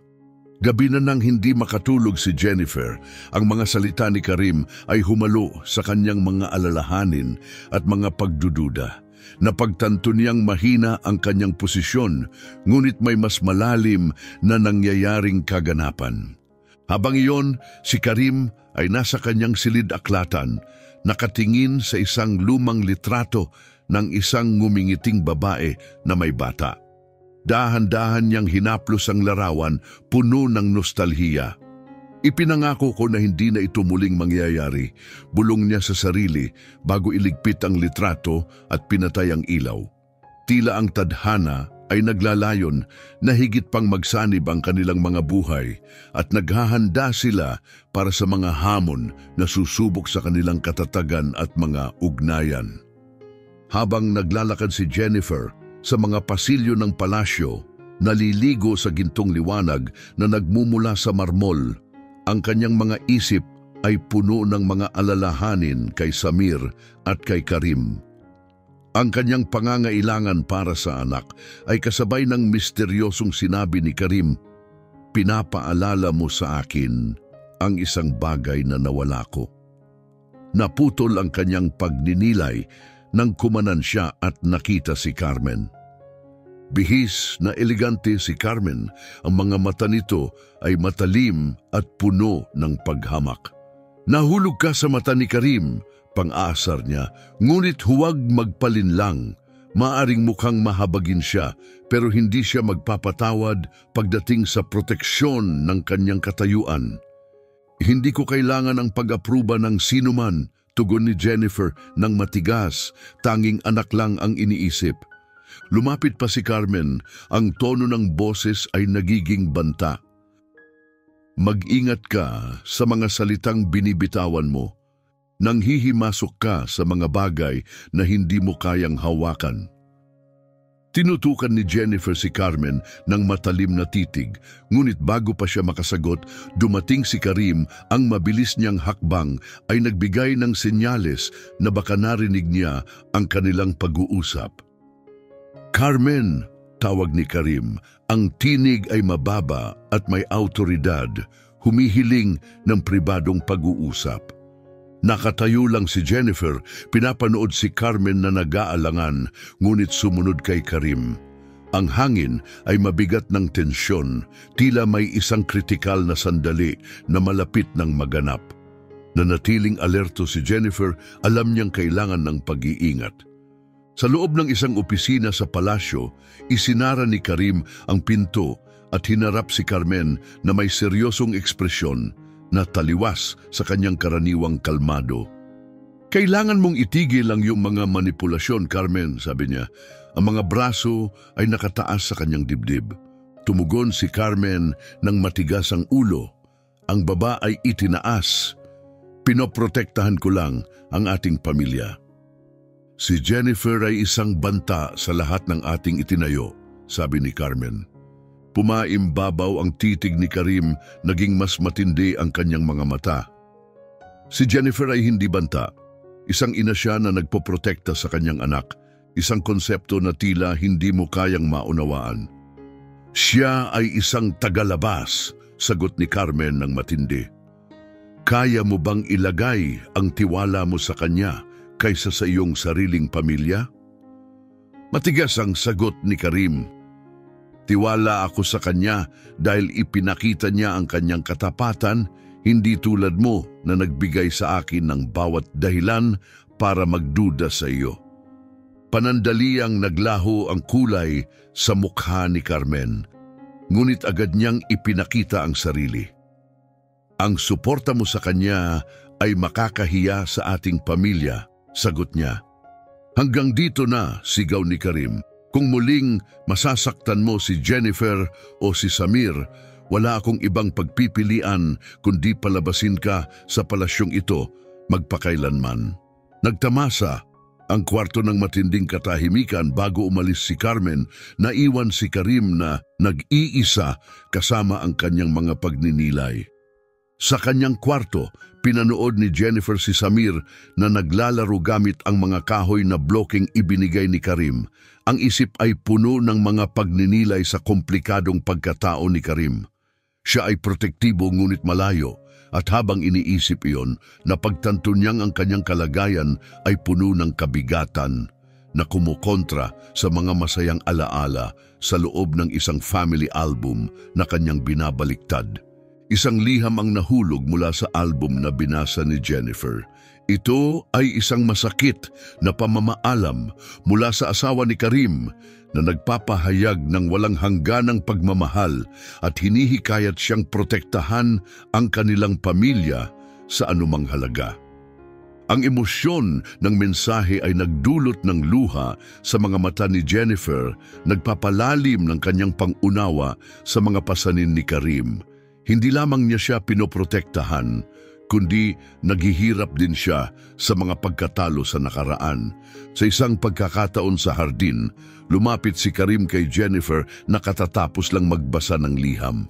Gabi na nang hindi makatulog si Jennifer, ang mga salita ni Karim ay humalo sa kanyang mga alalahanin at mga pagdududa. Napagtanto niyang mahina ang kanyang posisyon, ngunit may mas malalim na nangyayaring kaganapan. Habang iyon, si Karim ay nasa kanyang silid-aklatan, nakatingin sa isang lumang litrato ng isang ngumingiting babae na may bata. Dahan-dahan niyang hinaplos ang larawan, puno ng nostalhiya. Ipinangako ko na hindi na ito muling mangyayari, bulong niya sa sarili bago iligpit ang litrato at pinatay ang ilaw. Tila ang tadhana ay naglalayon na higit pang magsanib ang kanilang mga buhay at naghahanda sila para sa mga hamon na susubok sa kanilang katatagan at mga ugnayan. Habang naglalakad si Jennifer sa mga pasilyo ng palasyo, naliligo sa gintong liwanag na nagmumula sa marmol, ang kanyang mga isip ay puno ng mga alalahanin kay Samir at kay Karim. Ang kanyang pangangailangan para sa anak ay kasabay ng misteryosong sinabi ni Karim, "Pinapaalala mo sa akin ang isang bagay na nawala ko." Naputol ang kanyang pagninilay nang kumanan siya at nakita si Carmen. Bihis na elegante si Carmen, ang mga mata nito ay matalim at puno ng paghamak. "Nahulog ka sa mata ni Karim," pang-aasar niya, "ngunit huwag magpalinlang. Maaring mukhang mahabagin siya, pero hindi siya magpapatawad pagdating sa proteksyon ng kanyang katayuan." "Hindi ko kailangan ang pag-apruba ng sinuman," tugon ni Jennifer ng matigas, tanging anak lang ang iniisip. Lumapit pa si Carmen, ang tono ng boses ay nagiging banta. "Mag-ingat ka sa mga salitang binibitawan mo. Nanghihimasok ka sa mga bagay na hindi mo kayang hawakan." Tinutukan ni Jennifer si Carmen ng matalim na titig, ngunit bago pa siya makasagot, dumating si Karim. Ang mabilis niyang hakbang ay nagbigay ng senyales na baka narinig niya ang kanilang pag-uusap. "Carmen," tawag ni Karim, ang tinig ay mababa at may autoridad, humihiling ng pribadong pag-uusap. Nakatayo lang si Jennifer, pinapanood si Carmen na nag-aalangan, ngunit sumunod kay Karim. Ang hangin ay mabigat ng tensyon, tila may isang kritikal na sandali na malapit ng maganap. Nanatiling alerto si Jennifer, alam niyang kailangan ng pag-iingat. Sa loob ng isang opisina sa palasyo, isinara ni Karim ang pinto at hinarap si Carmen na may seryosong ekspresyon na taliwas sa kanyang karaniwang kalmado. "Kailangan mong itigil ang iyong mga manipulasyon, Carmen," sabi niya. Ang mga braso ay nakataas sa kanyang dibdib. Tumugon si Carmen ng matigas ang ulo. Ang baba ay itinaas. "Pinoprotektahan ko lang ang ating pamilya." "Si Jennifer ay isang banta sa lahat ng ating itinayo," sabi ni Carmen. Pumaimbabaw ang titig ni Karim, naging mas matindi ang kanyang mga mata. Si Jennifer ay hindi banta. Isang ina siya na nagpoprotekta sa kanyang anak, isang konsepto na tila hindi mo kayang maunawaan. "Siya ay isang tagalabas," sagot ni Carmen ng matindi. "Kaya mo bang ilagay ang tiwala mo sa kanya kaysa sa iyong sariling pamilya?" Matigas ang sagot ni Karim. "Tiwala ako sa kanya dahil ipinakita niya ang kanyang katapatan, hindi tulad mo na nagbigay sa akin ng bawat dahilan para magduda sa iyo." Panandaliang naglaho ang kulay sa mukha ni Carmen, ngunit agad niyang ipinakita ang sarili. "Ang suporta mo sa kanya ay makakahiya sa ating pamilya," sagot niya. "Hanggang dito na," sigaw ni Karim. "Kung muling masasaktan mo si Jennifer o si Samir, wala akong ibang pagpipilian kundi palabasin ka sa palasyong ito magpakailanman." Nagtamasa ang kwarto ng matinding katahimikan bago umalis si Carmen. Naiwan si Karim na nag-iisa kasama ang kanyang mga pagninilay. Sa kanyang kwarto, pinanood ni Jennifer si Samir na naglalaro gamit ang mga kahoy na blokeng ibinigay ni Karim. Ang isip ay puno ng mga pagninilay sa komplikadong pagkatao ni Karim. Siya ay protektibo ngunit malayo, at habang iniisip iyon, napagtanto niyang ang kanyang kalagayan ay puno ng kabigatan. na kumukontra sa mga masayang alaala sa loob ng isang family album na kanyang binabaliktad. Isang liham ang nahulog mula sa album na binasa ni Jennifer. Ito ay isang masakit na pamamaalam mula sa asawa ni Karim na nagpapahayag ng walang hangganang pagmamahal at hinihikayat siyang protektahan ang kanilang pamilya sa anumang halaga. Ang emosyon ng mensahe ay nagdulot ng luha sa mga mata ni Jennifer, nagpapalalim ng kanyang pangunawa sa mga pasanin ni Karim. Hindi lamang niya siya pinoprotektahan, kundi naghihirap din siya sa mga pagkatalo sa nakaraan. Sa isang pagkakataon sa hardin, lumapit si Karim kay Jennifer na katatapos lang magbasa ng liham.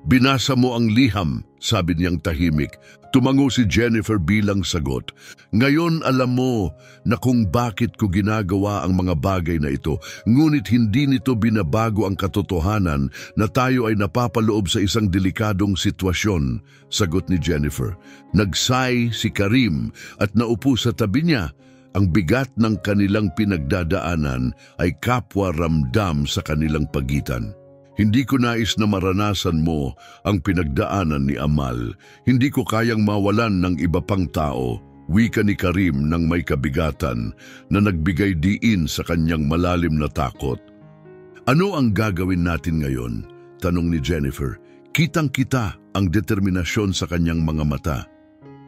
"Binasa mo ang liham," sabi niyang tahimik. Tumango si Jennifer bilang sagot. "Ngayon alam mo na kung bakit ko ginagawa ang mga bagay na ito, ngunit hindi nito binabago ang katotohanan na tayo ay napapaloob sa isang delikadong sitwasyon," sagot ni Jennifer. Nagsay si Karim at naupo sa tabi niya. Ang bigat ng kanilang pinagdadaanan ay kapwa ramdam sa kanilang pagitan. "Hindi ko nais na maranasan mo ang pinagdaanan ni Amal. Hindi ko kayang mawalan ng iba pang tao," wika ni Karim ng may kabigatan na nagbigay diin sa kanyang malalim na takot. "Ano ang gagawin natin ngayon?" tanong ni Jennifer. Kitang-kita ang determinasyon sa kanyang mga mata.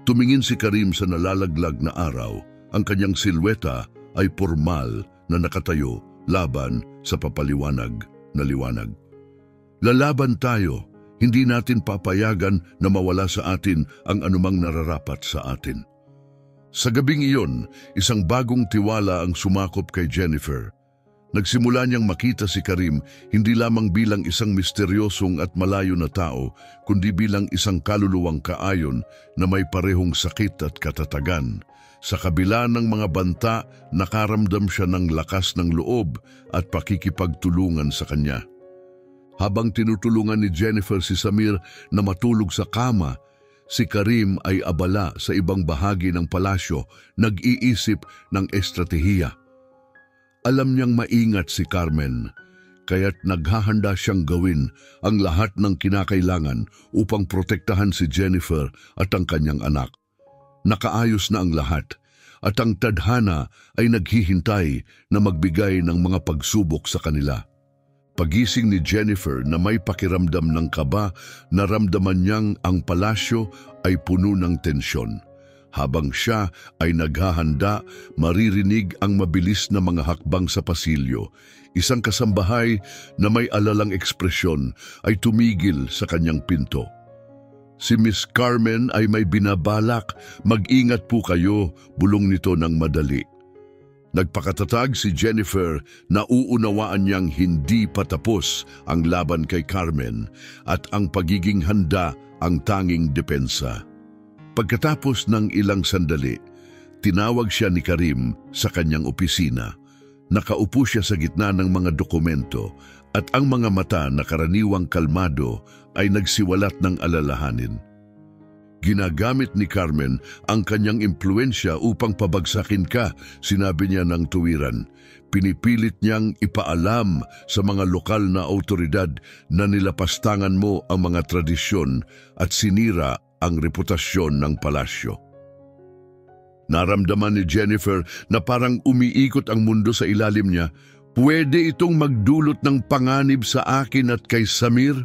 Tumingin si Karim sa nalalaglag na araw. Ang kanyang silweta ay pormal na nakatayo laban sa papaliwanag na liwanag. "Lalaban tayo, hindi natin papayagan na mawala sa atin ang anumang nararapat sa atin." Sa gabing iyon, isang bagong tiwala ang sumakop kay Jennifer. Nagsimula niyang makita si Karim hindi lamang bilang isang misteryosong at malayo na tao, kundi bilang isang kaluluwang kaayon na may parehong sakit at katatagan. Sa kabila ng mga banta, nakaramdam siya ng lakas ng loob at pakikipagtulungan sa kanya. Habang tinutulungan ni Jennifer si Samir na matulog sa kama, si Karim ay abala sa ibang bahagi ng palasyo, nag-iisip ng estratehiya. Alam niyang maingat si Carmen, kaya't naghahanda siyang gawin ang lahat ng kinakailangan upang protektahan si Jennifer at ang kanyang anak. Nakaayos na ang lahat at ang tadhana ay naghihintay na magbigay ng mga pagsubok sa kanila. Pagising ni Jennifer na may pakiramdam ng kaba, naramdaman niyang ang palasyo ay puno ng tensyon. Habang siya ay naghahanda, maririnig ang mabilis na mga hakbang sa pasilyo. Isang kasambahay na may alalang ekspresyon ay tumigil sa kanyang pinto. Si Miss Carmen ay may binabalak, "Mag-ingat po kayo," bulong nito ng madali. Nagpakatatag si Jennifer na uunawaan niyang hindi patapos ang laban kay Carmen at ang pagiging handa ang tanging depensa. Pagkatapos ng ilang sandali, tinawag siya ni Karim sa kanyang opisina. Nakaupo siya sa gitna ng mga dokumento at ang mga mata na karaniwang kalmado ay nagsiwalat ng alalahanin. "Ginagamit ni Carmen ang kanyang impluensya upang pabagsakin ka," sinabi niya ng tuwiran. "Pinipilit niyang ipaalam sa mga lokal na autoridad na nilapastangan mo ang mga tradisyon at sinira ang reputasyon ng palasyo." Naramdaman ni Jennifer na parang umiikot ang mundo sa ilalim niya. "Pwede itong magdulot ng panganib sa akin at kay Samir?"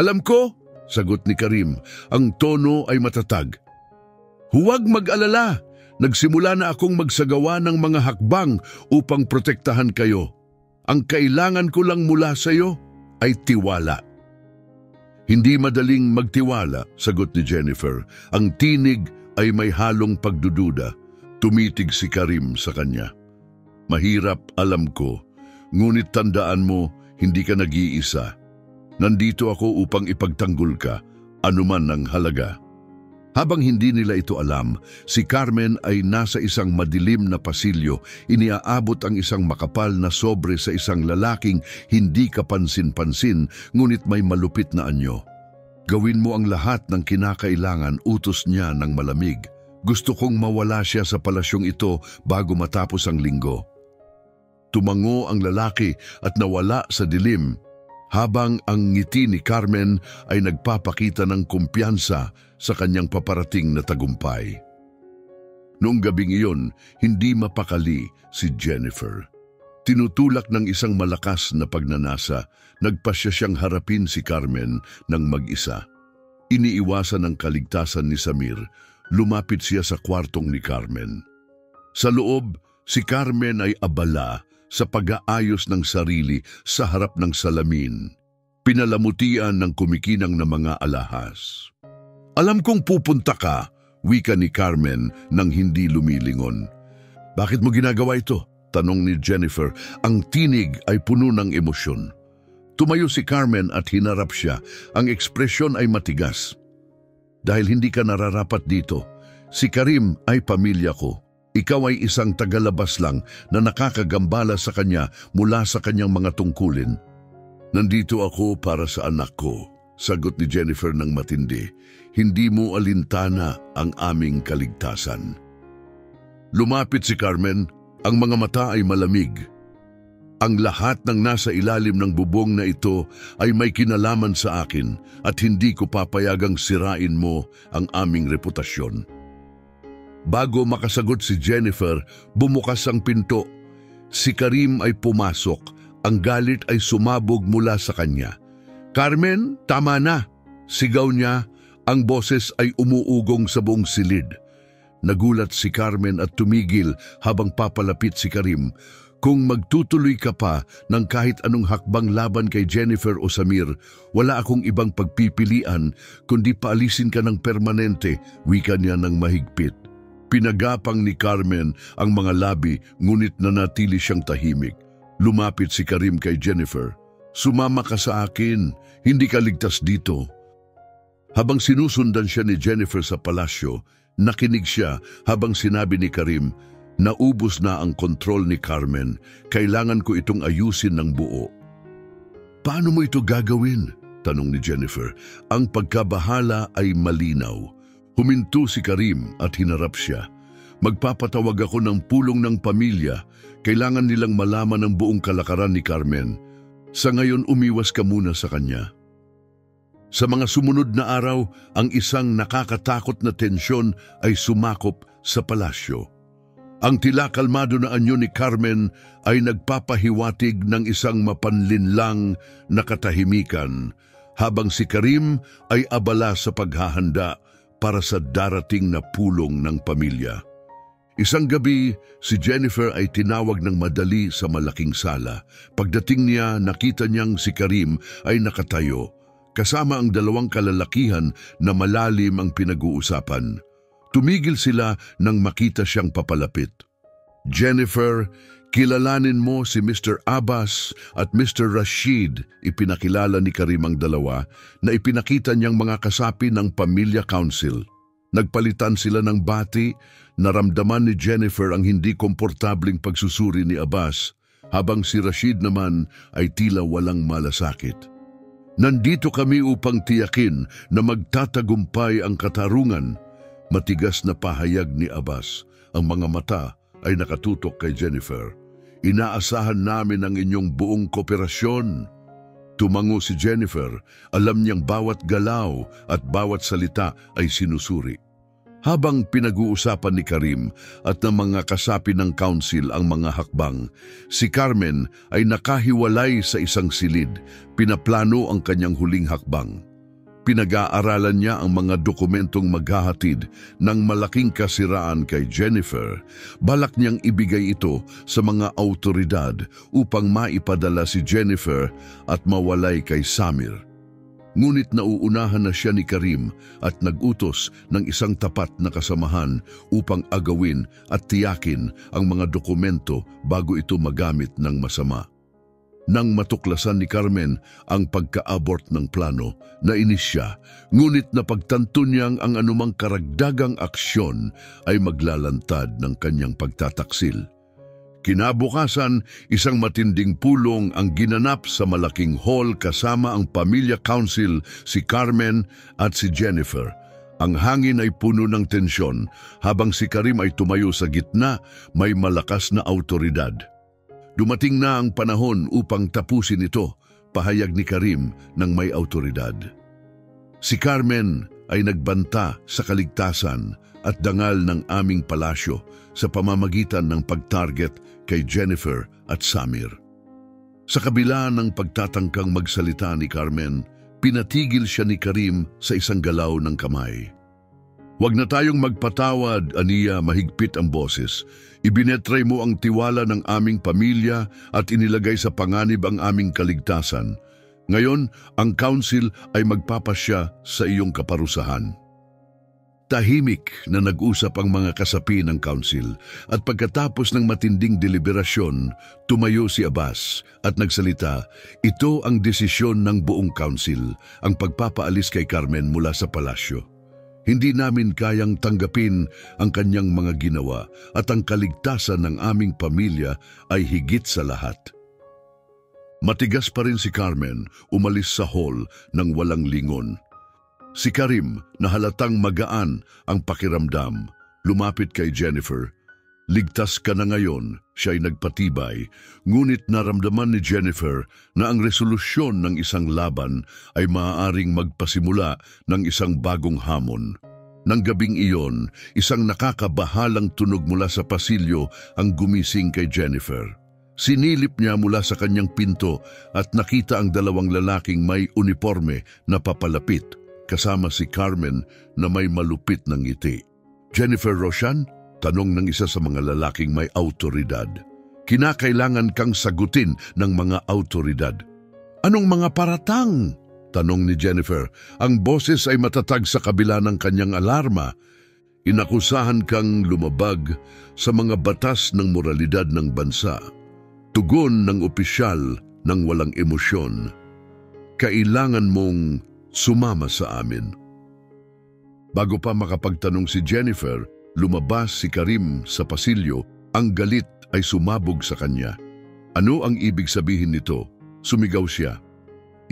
"Alam ko," sagot ni Karim. Ang tono ay matatag. "Huwag mag-alala. Nagsimula na akong magsagawa ng mga hakbang upang protektahan kayo. Ang kailangan ko lang mula sa iyo ay tiwala." "Hindi madaling magtiwala," sagot ni Jennifer. Ang tinig ay may halong pagdududa. Tumitig si Karim sa kanya. "Mahirap, alam ko. Ngunit tandaan mo, hindi ka nag-iisa. Nandito ako upang ipagtanggol ka, anuman ang halaga." Habang hindi nila ito alam, si Carmen ay nasa isang madilim na pasilyo. Iniaabot ang isang makapal na sobre sa isang lalaking hindi kapansin-pansin, ngunit may malupit na anyo. "Gawin mo ang lahat ng kinakailangan," utos niya ng malamig. Gusto kong mawala siya sa palasyong ito bago matapos ang linggo. Tumango ang lalaki at nawala sa dilim, habang ang ngiti ni Carmen ay nagpapakita ng kumpiyansa sa kanyang paparating na tagumpay. Noong gabing iyon, hindi mapakali si Jennifer. Tinutulak ng isang malakas na pagnanasa, nagpasya siyang harapin si Carmen ng mag-isa. Iniiwasan ng kaligtasan ni Samir, lumapit siya sa kwartong ni Carmen. Sa loob, si Carmen ay abala sa pag-aayos ng sarili sa harap ng salamin, pinalamutian ng kumikinang na mga alahas. "Alam kong pupunta ka," wika ni Carmen nang hindi lumilingon. "Bakit mo ginagawa ito?" tanong ni Jennifer. Ang tinig ay puno ng emosyon. Tumayo si Carmen at hinarap siya. Ang ekspresyon ay matigas. "Dahil hindi ka nararapat dito. Si Karim ay pamilya ko. Ikaw ay isang tagalabas lang na nakakagambala sa kanya mula sa kanyang mga tungkulin." "Nandito ako para sa anak ko," sagot ni Jennifer ng matindi. "Hindi mo alintana ang aming kaligtasan." Lumapit si Carmen, ang mga mata ay malamig. "Ang lahat ng nasa ilalim ng bubong na ito ay may kinalaman sa akin at hindi ko papayagang sirain mo ang aming reputasyon." Bago makasagot si Jennifer, bumukas ang pinto. Si Karim ay pumasok. Ang galit ay sumabog mula sa kanya. "Carmen, tama na!" sigaw niya. Ang boses ay umuugong sa buong silid. Nagulat si Carmen at tumigil habang papalapit si Karim. "Kung magtutuloy ka pa ng kahit anong hakbang laban kay Jennifer o Samir, wala akong ibang pagpipilian kundi paalisin ka ng permanente," wika niya ng mahigpit. Pinagapang ni Carmen ang mga labi, ngunit nanatili siyang tahimik. Lumapit si Karim kay Jennifer. "Sumama ka sa akin, hindi ka ligtas dito." Habang sinusundan siya ni Jennifer sa palasyo, nakinig siya habang sinabi ni Karim, "Naubos na ang kontrol ni Carmen. Kailangan ko itong ayusin ng buo." "Paano mo ito gagawin?" tanong ni Jennifer. Ang pagkabahala ay malinaw. Huminto si Karim at hinarap siya. "Magpapatawag ako ng pulong ng pamilya. Kailangan nilang malaman ang buong kalakaran ni Carmen. Sa ngayon, umiwas ka muna sa kanya." Sa mga sumunod na araw, ang isang nakakatakot na tensyon ay sumakop sa palasyo. Ang tila kalmado na anyo ni Carmen ay nagpapahiwatig ng isang mapanlinlang na katahimikan, habang si Karim ay abala sa paghahanda para sa darating na pulong ng pamilya. Isang gabi, si Jennifer ay tinawag ng madali sa malaking sala. Pagdating niya, nakita niyang si Karim ay nakatayo, kasama ang dalawang kalalakihan na malalim ang pinag-uusapan. Tumigil sila nang makita siyang papalapit. "Jennifer, kilalanin mo si Mr. Abbas at Mr. Rashid," ipinakilala ni Karim ang dalawa na ipinakita niyang mga kasapi ng Pamilya Council. Nagpalitan sila ng bati, naramdaman ni Jennifer ang hindi komportabling pagsusuri ni Abbas, habang si Rashid naman ay tila walang malasakit. "Nandito kami upang tiyakin na magtatagumpay ang katarungan," matigas na pahayag ni Abbas. Ang mga mata ay nakatutok kay Jennifer. "Inaasahan namin ang inyong buong kooperasyon." Tumango si Jennifer, alam niyang bawat galaw at bawat salita ay sinusuri. Habang pinag-uusapan ni Karim at ng mga kasapi ng council ang mga hakbang, si Carmen ay nakahiwalay sa isang silid, pinaplano ang kanyang huling hakbang. Pinag-aaralan niya ang mga dokumentong maghahatid ng malaking kasiraan kay Jennifer. Balak niyang ibigay ito sa mga autoridad upang maipadala si Jennifer at mawalay kay Samir. Ngunit nauunahan na siya ni Karim at nag-utos ng isang tapat na kasamahan upang agawin at tiyakin ang mga dokumento bago ito magamit ng masama. Nang matuklasan ni Carmen ang pagka-abort ng plano, nainis siya, ngunit napagtanto niyang ang anumang karagdagang aksyon ay maglalantad ng kanyang pagtataksil. Kinabukasan, isang matinding pulong ang ginanap sa malaking hall kasama ang Pamilya Council, si Carmen at si Jennifer. Ang hangin ay puno ng tensyon habang si Karim ay tumayo sa gitna, may malakas na awtoridad. Dumating na ang panahon upang tapusin ito, pahayag ni Karim ng may awtoridad. Si Carmen ay nagbanta sa kaligtasan at dangal ng aming palasyo sa pamamagitan ng pag-target kay Jennifer at Samir. Sa kabila ng pagtatangkang magsalita ni Carmen, pinatigil siya ni Karim sa isang galaw ng kamay. "Huwag na tayong magpatawad," aniya mahigpit ang boses. "Ibinetray mo ang tiwala ng aming pamilya at inilagay sa panganib ang aming kaligtasan. Ngayon, ang council ay magpapasya sa iyong kaparusahan." Tahimik na nag-usap ang mga kasapi ng council at pagkatapos ng matinding deliberasyon, tumayo si Abbas at nagsalita, "Ito ang desisyon ng buong council, ang pagpapaalis kay Carmen mula sa palasyo. Hindi namin kayang tanggapin ang kanyang mga ginawa at ang kaligtasan ng aming pamilya ay higit sa lahat." Matigas pa rin si Carmen, umalis sa hall ng walang lingon. Si Karim, na halatang magaan ang pakiramdam, lumapit kay Jennifer. "Ligtas ka na ngayon," siya ay nagpatibay, ngunit naramdaman ni Jennifer na ang resolusyon ng isang laban ay maaaring magpasimula ng isang bagong hamon. Nang gabing iyon, isang nakakabahalang tunog mula sa pasilyo ang gumising kay Jennifer. Sinilip niya mula sa kanyang pinto at nakita ang dalawang lalaking may uniforme na papalapit, kasama si Carmen na may malupit ng ngiti. "Jennifer Roshan?" tanong ng isa sa mga lalaking may awtoridad. "Kinakailangan kang sagutin ng mga awtoridad." "Anong mga paratang?" tanong ni Jennifer. Ang boses ay matatag sa kabila ng kanyang alarma. "Inakusahan kang lumabag sa mga batas ng moralidad ng bansa." Tugon ng opisyal ng walang emosyon. "Kailangan mong sumama sa amin." Bago pa makapagtanong si Jennifer, lumabas si Karim sa pasilyo. Ang galit ay sumabog sa kanya. "Ano ang ibig sabihin nito?" sumigaw siya.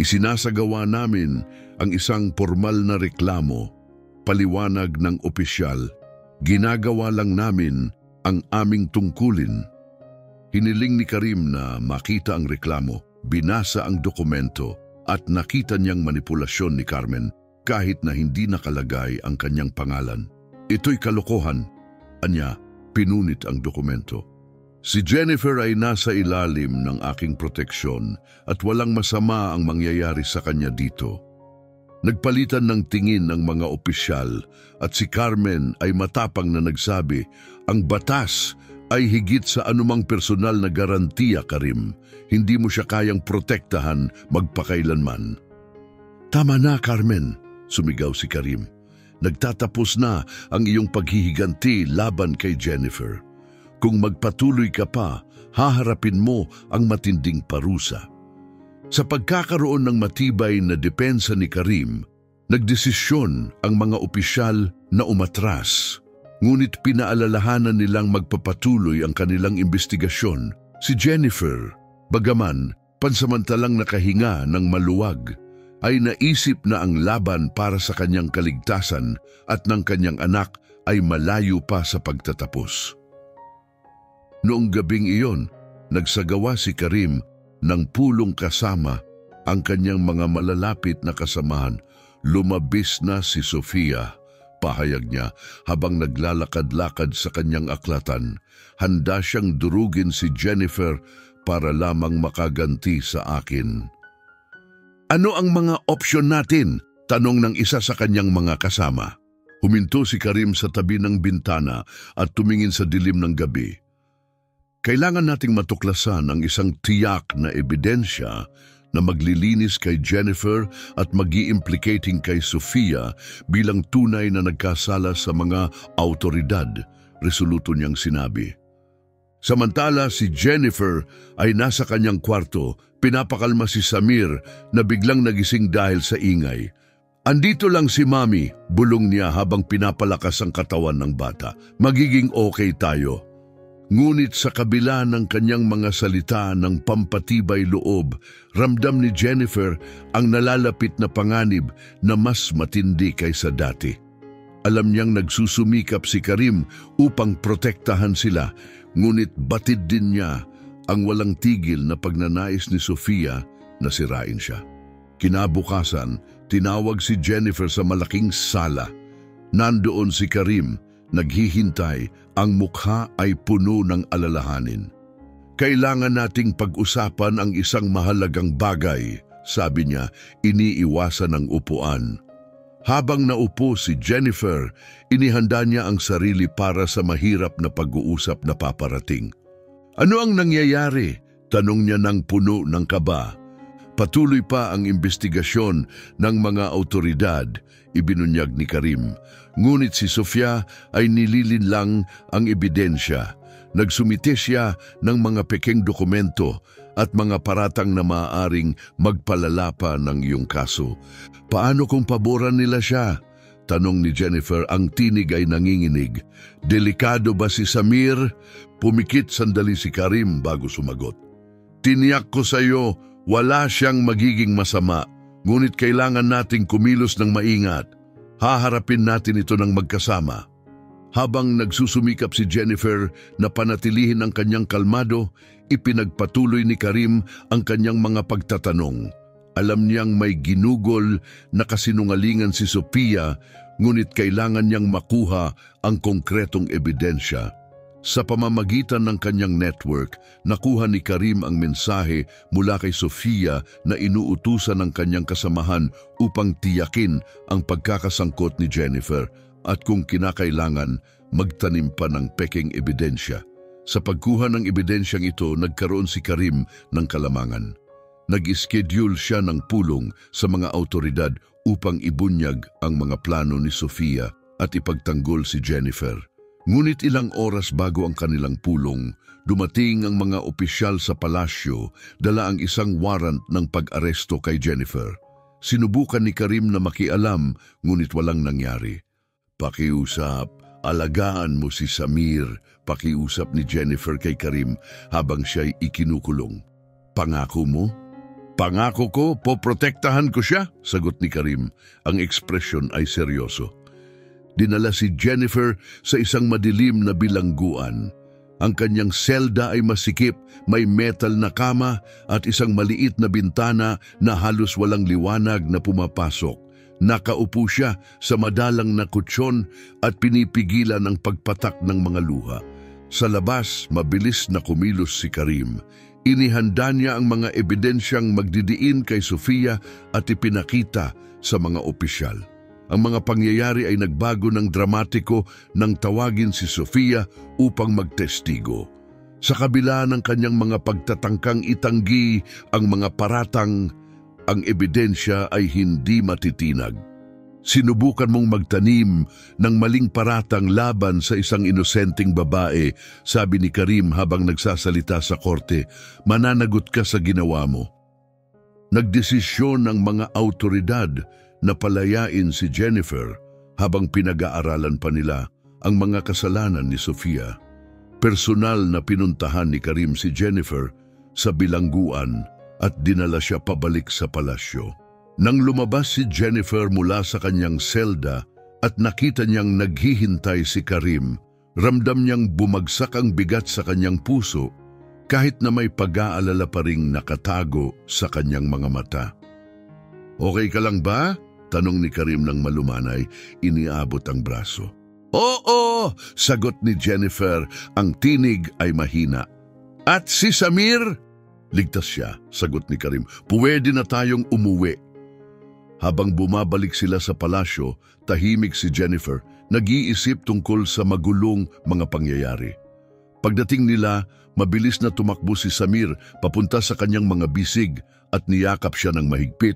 "Isinasagawa namin ang isang formal na reklamo, paliwanag ng opisyal. Ginagawa lang namin ang aming tungkulin." Hiniling ni Karim na makita ang reklamo, binasa ang dokumento at nakita niyang manipulasyon ni Carmen kahit na hindi nakalagay ang kanyang pangalan. "Ito'y kalokohan," anya, pinunit ang dokumento. "Si Jennifer ay nasa ilalim ng aking proteksyon at walang masama ang mangyayari sa kanya dito." Nagpalitan ng tingin ng mga opisyal at si Carmen ay matapang na nagsabi, "Ang batas ay higit sa anumang personal na garantiya, Karim. Hindi mo siya kayang protektahan magpakailanman." "Tama na, Carmen," sumigaw si Karim. "Nagtatapos na ang iyong paghihiganti laban kay Jennifer. Kung magpatuloy ka pa, haharapin mo ang matinding parusa." Sa pagkakaroon ng matibay na depensa ni Karim, nagdesisyon ang mga opisyal na umatras. Ngunit pinaalalahanan nilang magpapatuloy ang kanilang investigasyon. Si Jennifer, bagaman pansamantalang nakahinga ng maluwag, ay naisip na ang laban para sa kanyang kaligtasan at ng kanyang anak ay malayo pa sa pagtatapos. Noong gabing iyon, nagsagawa si Karim ng pulong kasama ang kanyang mga malalapit na kasamahan. Lumabis na si Sofia, pahayag niya habang naglalakad-lakad sa kanyang aklatan. Handa siyang durugin si Jennifer para lamang makaganti sa akin. "Ano ang mga opsyon natin?" tanong ng isa sa kanyang mga kasama. Huminto si Karim sa tabi ng bintana at tumingin sa dilim ng gabi. "Kailangan nating matuklasan ang isang tiyak na ebidensya na maglilinis kay Jennifer at mag-i-implicating kay Sofia bilang tunay na nagkasala sa mga awtoridad," resoluto niyang sinabi. Samantala si Jennifer ay nasa kanyang kwarto, pinapakalma si Samir na biglang nagising dahil sa ingay. "Andito lang si Mami," bulong niya habang pinapalakas ang katawan ng bata. "Magiging okay tayo." Ngunit sa kabila ng kanyang mga salita ng pampatibay loob, ramdam ni Jennifer ang nalalapit na panganib na mas matindi kaysa dati. Alam niyang nagsusumikap si Karim upang protektahan sila, ngunit batid din niya ang walang tigil na pagnanais ni Sofia na sirain siya. Kinabukasan, tinawag si Jennifer sa malaking sala. Nandoon si Karim, naghihintay, ang mukha ay puno ng alalahanin. Kailangan nating pag-usapan ang isang mahalagang bagay, sabi niya, iniiwasan ang upuan. Habang naupo si Jennifer, inihanda niya ang sarili para sa mahirap na pag-uusap na paparating. Ano ang nangyayari? Tanong niya ng puno ng kaba. Patuloy pa ang investigasyon ng mga awtoridad, ibinunyag ni Karim. Ngunit si Sofia ay nililin lang ang ebidensya. Nagsumite siya ng mga pekeng dokumento at mga paratang na maaaring magpalala pa ng iyong kaso. Paano kung paboran nila siya? Tanong ni Jennifer, ang tinig ay nanginginig. Delikado ba si Samir? Pumikit sandali si Karim bago sumagot. Tiniyak ko sa iyo, wala siyang magiging masama. Ngunit kailangan nating kumilos ng maingat. Haharapin natin ito ng magkasama. Habang nagsusumikap si Jennifer na panatilihin ang kanyang kalmado, ipinagpatuloy ni Karim ang kanyang mga pagtatanong. Alam niyang may ginugol na kasinungalingan si Sofia, ngunit kailangan niyang makuha ang konkretong ebidensya. Sa pamamagitan ng kanyang network, nakuha ni Karim ang mensahe mula kay Sofia na inuutusan ng kanyang kasamahan upang tiyakin ang pagkakasangkot ni Jennifer at kung kinakailangan, magtanim pa ng peking ebidensya. Sa pagkuha ng ebidensyang ito, nagkaroon si Karim ng kalamangan. Nag-schedule siya ng pulong sa mga awtoridad upang ibunyag ang mga plano ni Sofia at ipagtanggol si Jennifer. Ngunit ilang oras bago ang kanilang pulong, dumating ang mga opisyal sa palasyo, dala ang isang warrant ng pag-aresto kay Jennifer. Sinubukan ni Karim na makialam, ngunit walang nangyari. Pakiusap, alagaan mo si Samir, pakiusap ni Jennifer kay Karim habang siya'y ikinukulong. Pangako mo? Pangako ko, poprotektahan ko siya, sagot ni Karim. Ang ekspresyon ay seryoso. Dinala si Jennifer sa isang madilim na bilangguan. Ang kanyang selda ay masikip, may metal na kama at isang maliit na bintana na halos walang liwanag na pumapasok. Nakaupo siya sa madalang na kutsyon at pinipigilan ang pagpatak ng mga luha. Sa labas, mabilis na kumilos si Karim. Inihanda niya ang mga ebidensyang magdidiin kay Sofia at ipinakita sa mga opisyal. Ang mga pangyayari ay nagbago ng dramatiko nang tawagin si Sofia upang magtestigo. Sa kabila ng kanyang mga pagtatangkang itanggi ang mga paratang, ang ebidensya ay hindi matitinag. Sinubukan mong magtanim ng maling paratang laban sa isang inosenteng babae, sabi ni Karim habang nagsasalita sa korte. Mananagot ka sa ginawa mo. Nagdesisyon ng mga awtoridad na palayain si Jennifer habang pinag-aaralan pa nila ang mga kasalanan ni Sofia. Personal na pinuntahan ni Karim si Jennifer sa bilangguan at dinala siya pabalik sa palasyo. Nang lumabas si Jennifer mula sa kanyang selda at nakita niyang naghihintay si Karim, ramdam niyang bumagsak ang bigat sa kanyang puso kahit na may pag-aalala pa ring nakatago sa kanyang mga mata. Okay ka lang ba? Tanong ni Karim ng malumanay, iniabot ang braso. Oo, sagot ni Jennifer, ang tinig ay mahina. At si Samir? Ligtas siya, sagot ni Karim. Pwede na tayong umuwi. Habang bumabalik sila sa palasyo, tahimik si Jennifer, nag-iisip tungkol sa magulong mga pangyayari. Pagdating nila, mabilis na tumakbo si Samir papunta sa kanyang mga bisig at niyakap siya ng mahigpit.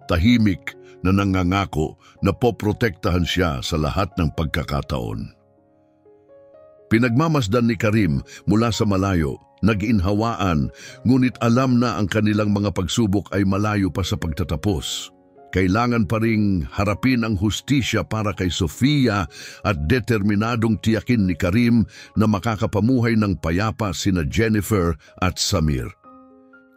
Tahimik na nangangako na poprotektahan siya sa lahat ng pagkakataon. Pinagmamasdan ni Karim mula sa malayo, nag-inhawaan, ngunit alam na ang kanilang mga pagsubok ay malayo pa sa pagtatapos. Kailangan pa ring harapin ang hustisya para kay Sofia at determinadong tiyakin ni Karim na makakapamuhay ng payapa sina Jennifer at Samir.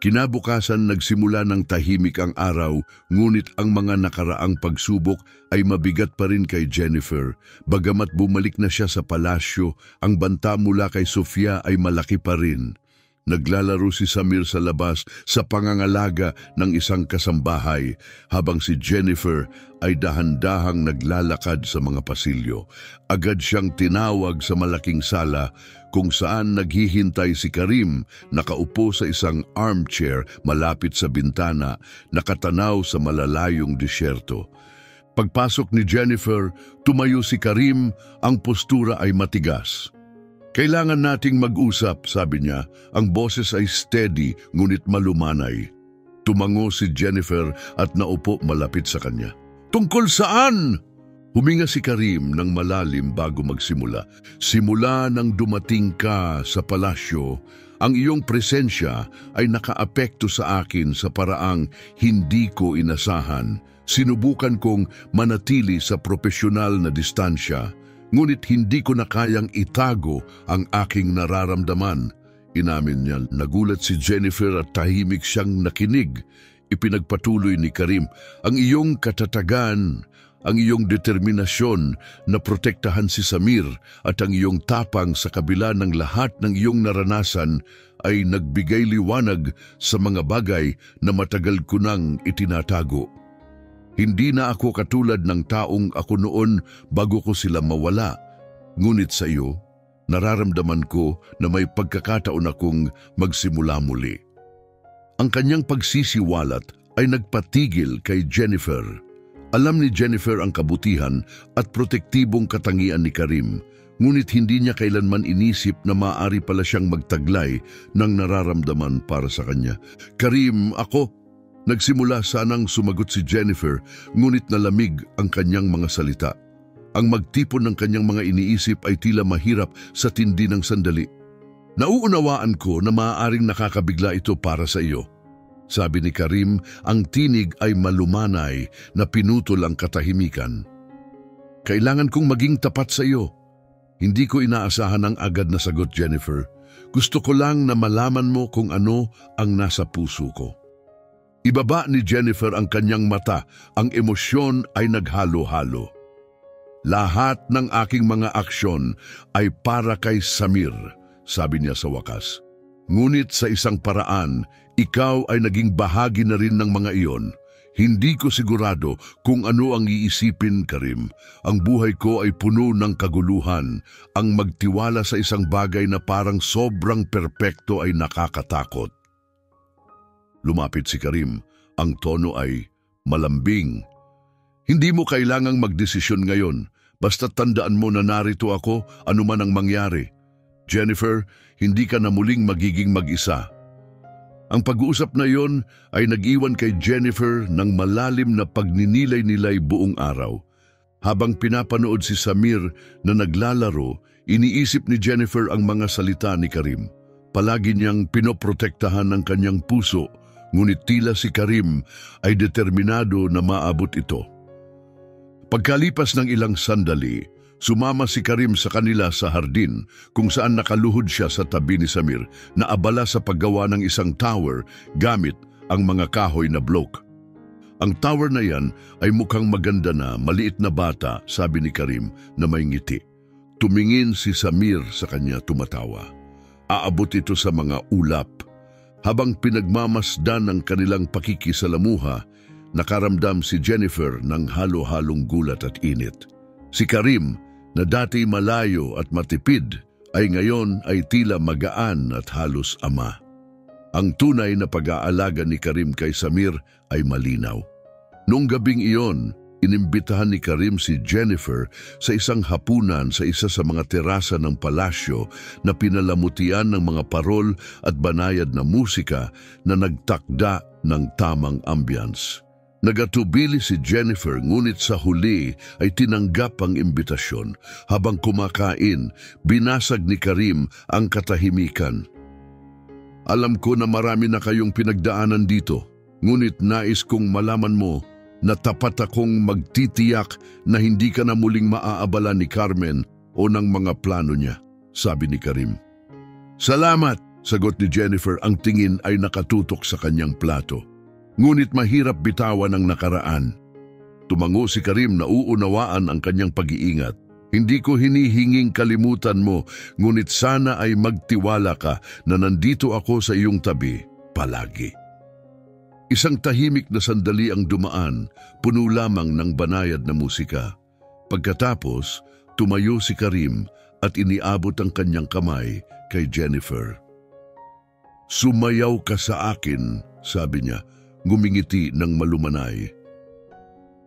Kinabukasan nagsimula ng tahimik ang araw, ngunit ang mga nakaraang pagsubok ay mabigat pa rin kay Jennifer. Bagamat bumalik na siya sa palasyo, ang banta mula kay Sofia ay malaki pa rin. Naglalaro si Samir sa labas sa pangangalaga ng isang kasambahay habang si Jennifer ay dahan-dahang naglalakad sa mga pasilyo. Agad siyang tinawag sa malaking sala kung saan naghihintay si Karim, nakaupo sa isang armchair malapit sa bintana, nakatanaw sa malalayong disyerto. Pagpasok ni Jennifer, tumayo si Karim, ang postura ay matigas. "Kailangan nating mag-usap," sabi niya. Ang boses ay steady ngunit malumanay. Tumango si Jennifer at naupo malapit sa kanya. "Tungkol saan?" Huminga si Karim ng malalim bago magsimula. "Simula nang dumating ka sa palasyo, ang iyong presensya ay nakaapekto sa akin sa paraang hindi ko inasahan. Sinubukan kong manatili sa profesional na distansya, ngunit hindi ko na kayang itago ang aking nararamdaman." Inamin niya. Nagulat si Jennifer at tahimik siyang nakinig. Ipinagpatuloy ni Karim, "Ang iyong katatagan, ang iyong determinasyon na protektahan si Samir at ang iyong tapang sa kabila ng lahat ng iyong naranasan ay nagbigay liwanag sa mga bagay na matagal ko nang itinatago. Hindi na ako katulad ng taong ako noon bago ko sila mawala. Ngunit sa iyo, nararamdaman ko na may pagkakataon akong magsimula muli." Ang kanyang pagsisiwalat ay nagpatigil kay Jennifer. Alam ni Jennifer ang kabutihan at protektibong katangian ni Karim, ngunit hindi niya kailanman inisip na maaari pala siyang magtaglay ng nararamdaman para sa kanya. "Karim, ako..." Nagsimula sanang sumagot si Jennifer, ngunit nalamig ang kanyang mga salita. Ang magtipon ng kanyang mga iniisip ay tila mahirap sa tindi ng sandali. "Nauunawaan ko na maaaring nakakabigla ito para sa iyo," sabi ni Karim. Ang tinig ay malumanay na pinutol ang katahimikan. "Kailangan kong maging tapat sa iyo." "Hindi ko inaasahan ang agad na sagot, Jennifer. Gusto ko lang na malaman mo kung ano ang nasa puso ko." Ibaba ni Jennifer ang kanyang mata, ang emosyon ay naghalo-halo. "Lahat ng aking mga aksyon ay para kay Samir," sabi niya sa wakas. "Ngunit sa isang paraan, ikaw ay naging bahagi na rin ng mga iyon. Hindi ko sigurado kung ano ang iisipin, Karim. Ang buhay ko ay puno ng kaguluhan. Ang magtiwala sa isang bagay na parang sobrang perpekto ay nakakatakot." Lumapit si Karim. Ang tono ay malambing. "Hindi mo kailangang magdesisyon ngayon. Basta tandaan mo na narito ako anuman ang mangyari. Jennifer, hindi ka na muling magiging mag-isa." Ang pag-uusap na iyon ay nag-iwan kay Jennifer ng malalim na pagninilay-nilay buong araw. Habang pinapanood si Samir na naglalaro, iniisip ni Jennifer ang mga salita ni Karim. Palagi niyang pinoprotektahan ang kanyang puso, ngunit tila si Karim ay determinado na maabot ito. Pagkalipas ng ilang sandali, sumama si Karim sa kanila sa hardin kung saan nakaluhod siya sa tabi ni Samir na abala sa paggawa ng isang tower gamit ang mga kahoy na block. Ang tower na yan ay mukhang maganda na maliit na bata, sabi ni Karim na may ngiti. Tumingin si Samir sa kanya, tumatawa. Aabot ito sa mga ulap. Habang pinagmamasdan ng kanilang pakikisalamuha, nakaramdam si Jennifer ng halo-halong gulat at init. Si Karim, na dati malayo at matipid, ay ngayon ay tila magaan at halos ama. Ang tunay na pag-aalaga ni Karim kay Samir ay malinaw. Noong gabing iyon, inimbitahan ni Karim si Jennifer sa isang hapunan sa isa sa mga terasa ng palasyo na pinalamutian ng mga parol at banayad na musika na nagtakda ng tamang ambience. Nagatubili si Jennifer, ngunit sa huli ay tinanggap ang imbitasyon. Habang kumakain, binasag ni Karim ang katahimikan. "Alam ko na marami na kayong pinagdaanan dito, ngunit nais kong malaman mo na tapat akong magtitiyak na hindi ka na muling maaabala ni Carmen o ng mga plano niya," sabi ni Karim. "Salamat," Sagot ni Jennifer, ang tingin ay nakatutok sa kanyang plato. Ngunit mahirap bitawan ang nakaraan. Tumango si Karim na uunawaan ang kanyang pag-iingat. Hindi ko hinihinging kalimutan mo, ngunit sana ay magtiwala ka na nandito ako sa iyong tabi palagi. Isang tahimik na sandali ang dumaan, puno lamang ng banayad na musika. Pagkatapos, tumayo si Karim at iniabot ang kanyang kamay kay Jennifer. Sumayaw ka sa akin, sabi niya, ngumingiti ng malumanay.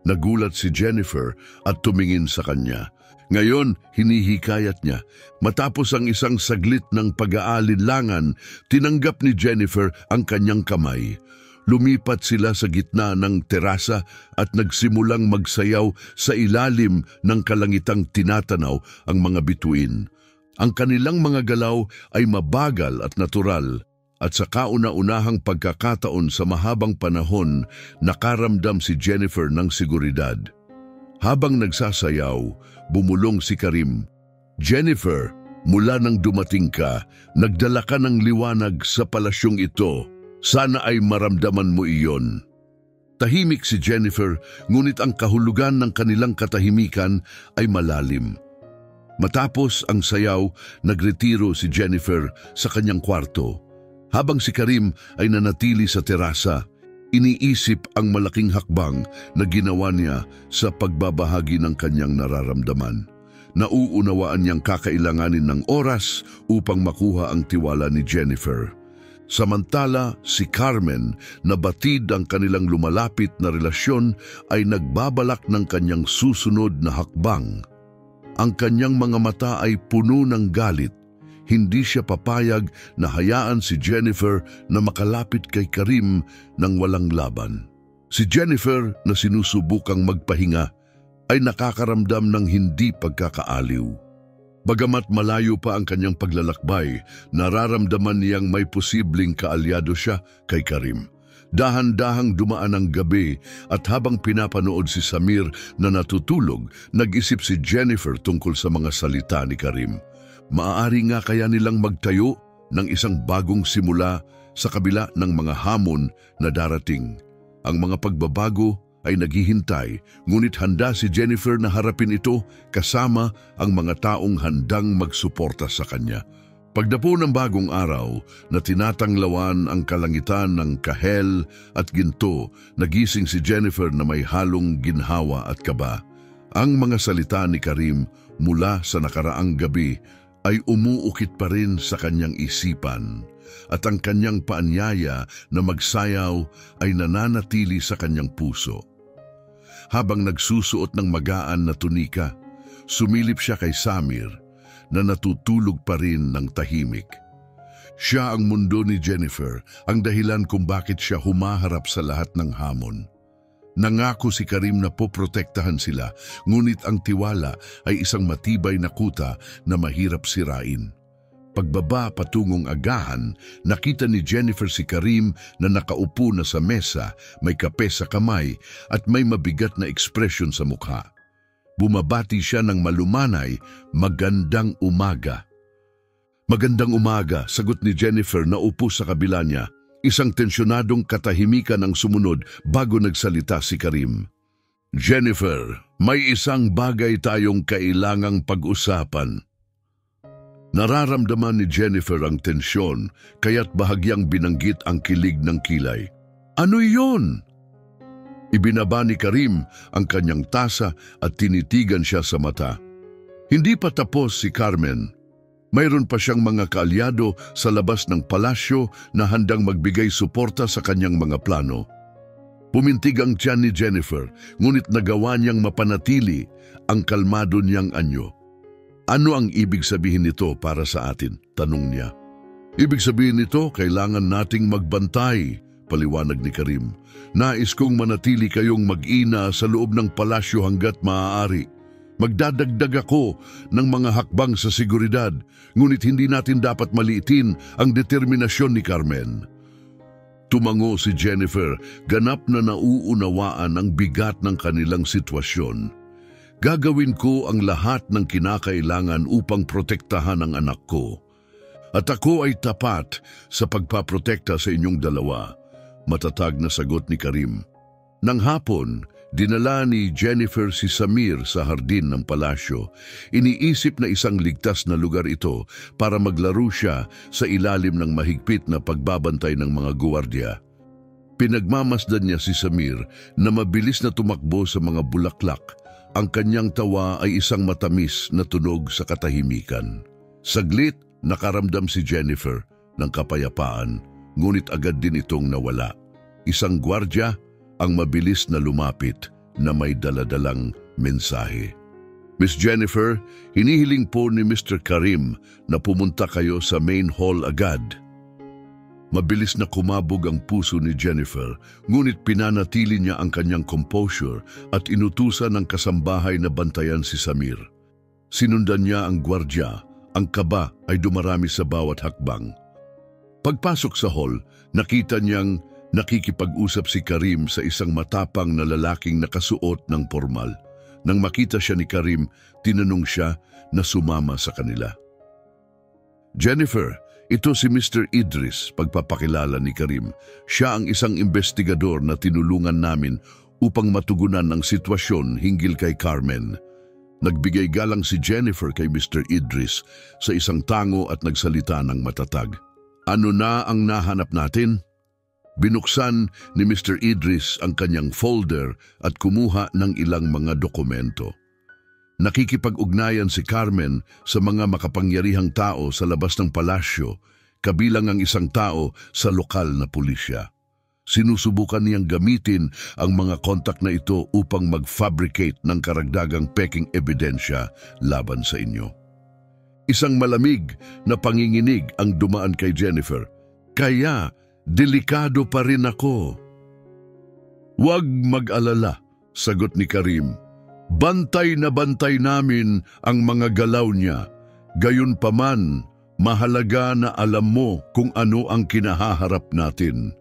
Nagulat si Jennifer at tumingin sa kanya. Ngayon, hinihikayat niya. Matapos ang isang saglit ng pag-aalinlangan, tinanggap ni Jennifer ang kanyang kamay. Lumipat sila sa gitna ng terasa at nagsimulang magsayaw sa ilalim ng kalangitang tinatanaw ang mga bituin. Ang kanilang mga galaw ay mabagal at natural. At sa kauna-unahang pagkakataon sa mahabang panahon, nakaramdam si Jennifer ng seguridad. Habang nagsasayaw, bumulong si Karim. Jennifer, mula nang dumating ka, nagdala ka ng liwanag sa palasyong ito. Sana ay maramdaman mo iyon. Tahimik si Jennifer, ngunit ang kahulugan ng kanilang katahimikan ay malalim. Matapos ang sayaw, nagretiro si Jennifer sa kanyang kwarto. Habang si Karim ay nanatili sa terasa, iniisip ang malaking hakbang na ginawa niya sa pagbabahagi ng kanyang nararamdaman. Nauunawaan niyang kakailanganin ng oras upang makuha ang tiwala ni Jennifer. Samantala, si Carmen, na batid ang kanilang lumalapit na relasyon, ay nagbabalak ng kanyang susunod na hakbang. Ang kanyang mga mata ay puno ng galit. Hindi siya papayag na hayaan si Jennifer na makalapit kay Karim nang walang laban. Si Jennifer, na sinusubukang magpahinga, ay nakakaramdam ng hindi pagkakaaliw. Bagamat malayo pa ang kanyang paglalakbay, nararamdaman niyang may posibleng kaalyado siya kay Karim. Dahan-dahang dumaan ang gabi at habang pinapanood si Samir na natutulog, nag-isip si Jennifer tungkol sa mga salita ni Karim. Maaari nga kaya nilang magtayo ng isang bagong simula sa kabila ng mga hamon na darating. Ang mga pagbabago ay naghihintay, ngunit handa si Jennifer na harapin ito kasama ang mga taong handang magsuporta sa kanya. Pagdapo ng bagong araw na tinatanglawan ang kalangitan ng kahel at ginto, nagising si Jennifer na may halong ginhawa at kaba. Ang mga salita ni Karim mula sa nakaraang gabi ay umuukit pa rin sa kanyang isipan, at ang kanyang paanyaya na magsayaw ay nananatili sa kanyang puso. Habang nagsusuot ng magaan na tunika, sumilip siya kay Samir na natutulog pa rin ng tahimik. Siya ang mundo ni Jennifer, ang dahilan kung bakit siya humaharap sa lahat ng hamon. Nangako si Karim na poprotektahan sila, ngunit ang tiwala ay isang matibay na kuta na mahirap sirain. Pagbaba patungong agahan, nakita ni Jennifer si Karim na nakaupo na sa mesa, may kape sa kamay at may mabigat na ekspresyon sa mukha. Bumabati siya ng malumanay, "Magandang umaga." "Magandang umaga," sagot ni Jennifer na upo sa kabila niya. Isang tensyonadong katahimikan ang sumunod bago nagsalita si Karim. "Jennifer, may isang bagay tayong kailangang pag-usapan." Nararamdaman ni Jennifer ang tensyon, kaya't bahagyang binanggit ang kilig ng kilay. "Ano iyon?" Ibinaba ni Karim ang kanyang tasa at tinitigan siya sa mata. Hindi pa tapos si Carmen. Mayroon pa siyang mga kaalyado sa labas ng palasyo na handang magbigay suporta sa kanyang mga plano. Pumintig ang tiyan ni Jennifer, ngunit nagawa niyang mapanatili ang kalmado niyang anyo. "Ano ang ibig sabihin nito para sa atin?" tanong niya. "Ibig sabihin nito, kailangan nating magbantay," paliwanag ni Karim. "Nais kong manatili kayong mag-ina sa loob ng palasyo hanggat maaari. Magdadagdag ako ng mga hakbang sa seguridad, ngunit hindi natin dapat maliitin ang determinasyon ni Carmen." Tumango si Jennifer, ganap na nauunawaan ang bigat ng kanilang sitwasyon. "Gagawin ko ang lahat ng kinakailangan upang protektahan ang anak ko." At ako ay tapat sa pagpaprotekta sa inyong dalawa, matatag na sagot ni Karim. Nang hapon, dinala ni Jennifer si Samir sa hardin ng palasyo. Iniisip na isang ligtas na lugar ito para maglaro siya sa ilalim ng mahigpit na pagbabantay ng mga guwardiya. Pinagmamasdan niya si Samir na mabilis na tumakbo sa mga bulaklak. Ang kanyang tawa ay isang matamis na tunog sa katahimikan. Saglit, nakaramdam si Jennifer ng kapayapaan, ngunit agad din itong nawala. Isang gwardya ang mabilis na lumapit na may daladalang mensahe. Miss Jennifer, hinihiling po ni Mr. Karim na pumunta kayo sa main hall agad. Mabilis na kumabog ang puso ni Jennifer, ngunit pinanatili niya ang kanyang composure at inutusan ng kasambahay na bantayan si Samir. Sinundan niya ang gwardya, ang kaba ay dumarami sa bawat hakbang. Pagpasok sa hall, nakita niyang nakikipag-usap si Karim sa isang matapang na lalaking nakasuot ng formal. Nang makita siya ni Karim, tinanong siya na sumama sa kanila. Jennifer, ito si Mr. Idris, pagpapakilala ni Karim. Siya ang isang investigador na tinulungan namin upang matugunan ang sitwasyon hinggil kay Carmen. Nagbigay galang si Jennifer kay Mr. Idris sa isang tango at nagsalita ng matatag. Ano na ang nahanap natin? Binuksan ni Mr. Idris ang kanyang folder at kumuha ng ilang mga dokumento. Nakikipag-ugnayan si Carmen sa mga makapangyarihang tao sa labas ng palasyo, kabilang ang isang tao sa lokal na pulisya. Sinusubukan niyang gamitin ang mga kontak na ito upang mag-fabricate ng karagdagang peking ebidensya laban sa inyo. Isang malamig na panginginig ang dumaan kay Jennifer. Kaya, delikado pa rin ako. Huwag mag-alala, sagot ni Karim. Bantay na bantay namin ang mga galaw niya. Gayunpaman, mahalaga na alam mo kung ano ang kinahaharap natin.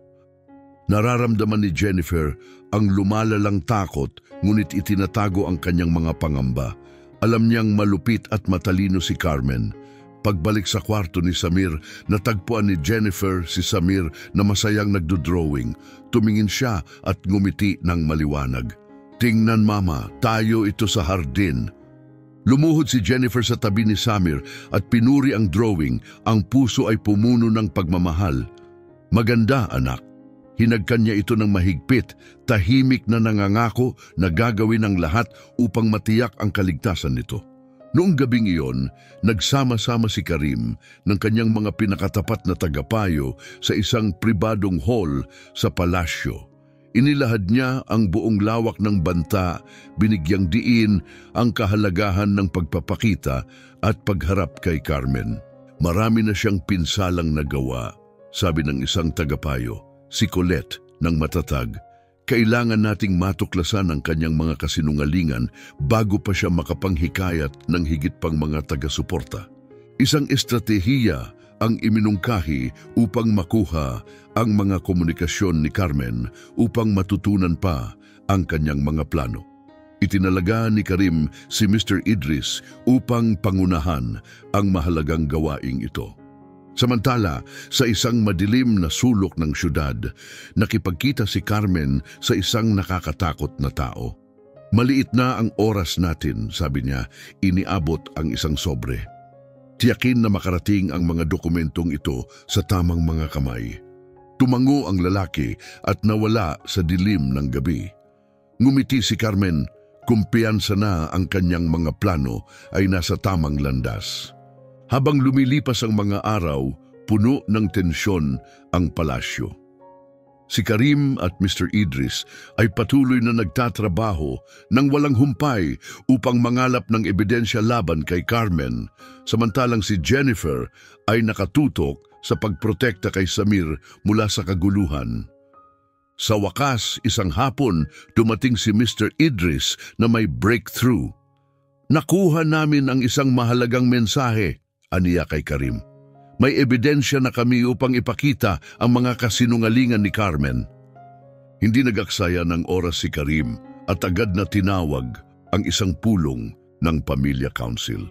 Nararamdaman ni Jennifer ang lumalalang takot, ngunit itinatago ang kanyang mga pangamba. Alam niyang malupit at matalino si Carmen. Pagbalik sa kwarto ni Samir, natagpuan ni Jennifer si Samir na masayang nagdodrawing. Tumingin siya at ngumiti ng maliwanag. Tingnan mama, tayo ito sa hardin. Lumuhod si Jennifer sa tabi ni Samir at pinuri ang drawing. Ang puso ay pumuno ng pagmamahal. Maganda anak. Hinagkan niya ito ng mahigpit, tahimik na nangangako na gagawin ang lahat upang matiyak ang kaligtasan nito. Noong gabing iyon, nagsama-sama si Karim ng kanyang mga pinakatapat na tagapayo sa isang pribadong hall sa palasyo. Inilahad niya ang buong lawak ng banta, binigyang diin ang kahalagahan ng pagpapakita at pagharap kay Carmen. Marami na siyang pinsalang nagawa, sabi ng isang tagapayo, si Colette ng matatag. Kailangan nating matuklasan ang kanyang mga kasinungalingan bago pa siya makapanghikayat ng higit pang mga taga-suporta. Isang estratehiya ang iminungkahi upang makuha ang mga komunikasyon ni Carmen upang matutunan pa ang kanyang mga plano. Itinalaga ni Karim si Mr. Idris upang pangunahan ang mahalagang gawaing ito. Samantala, sa isang madilim na sulok ng syudad, nakipagkita si Carmen sa isang nakakatakot na tao. Maliit na ang oras natin, sabi niya, iniabot ang isang sobre. Tiyakin na makarating ang mga dokumentong ito sa tamang mga kamay. Tumango ang lalaki at nawala sa dilim ng gabi. Ngumiti si Carmen, kumpiyansa na ang kanyang mga plano ay nasa tamang landas. Habang lumilipas ang mga araw, puno ng tensyon ang palasyo. Si Karim at Mr. Idris ay patuloy na nagtatrabaho nang walang humpay upang mangalap ng ebidensya laban kay Carmen, samantalang si Jennifer ay nakatutok sa pagprotekta kay Samir mula sa kaguluhan. Sa wakas, isang hapon, dumating si Mr. Idris na may breakthrough. Nakuha namin ang isang mahalagang mensahe, aniya kay Karim. May ebidensya na kami upang ipakita ang mga kasinungalingan ni Carmen. Hindi nagaksaya ng oras si Karim at agad na tinawag ang isang pulong ng Pamilya Council.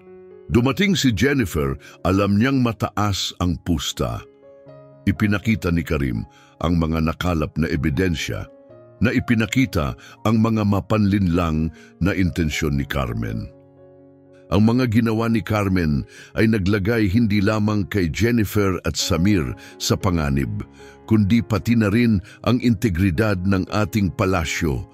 Dumating si Jennifer, alam niyang mataas ang pusta. Ipinakita ni Karim ang mga nakalap na ebidensya na ipinakita ang mga mapanlinlang na intensyon ni Carmen. Ang mga ginawa ni Carmen ay naglagay hindi lamang kay Jennifer at Samir sa panganib, kundi pati na rin ang integridad ng ating palasyo.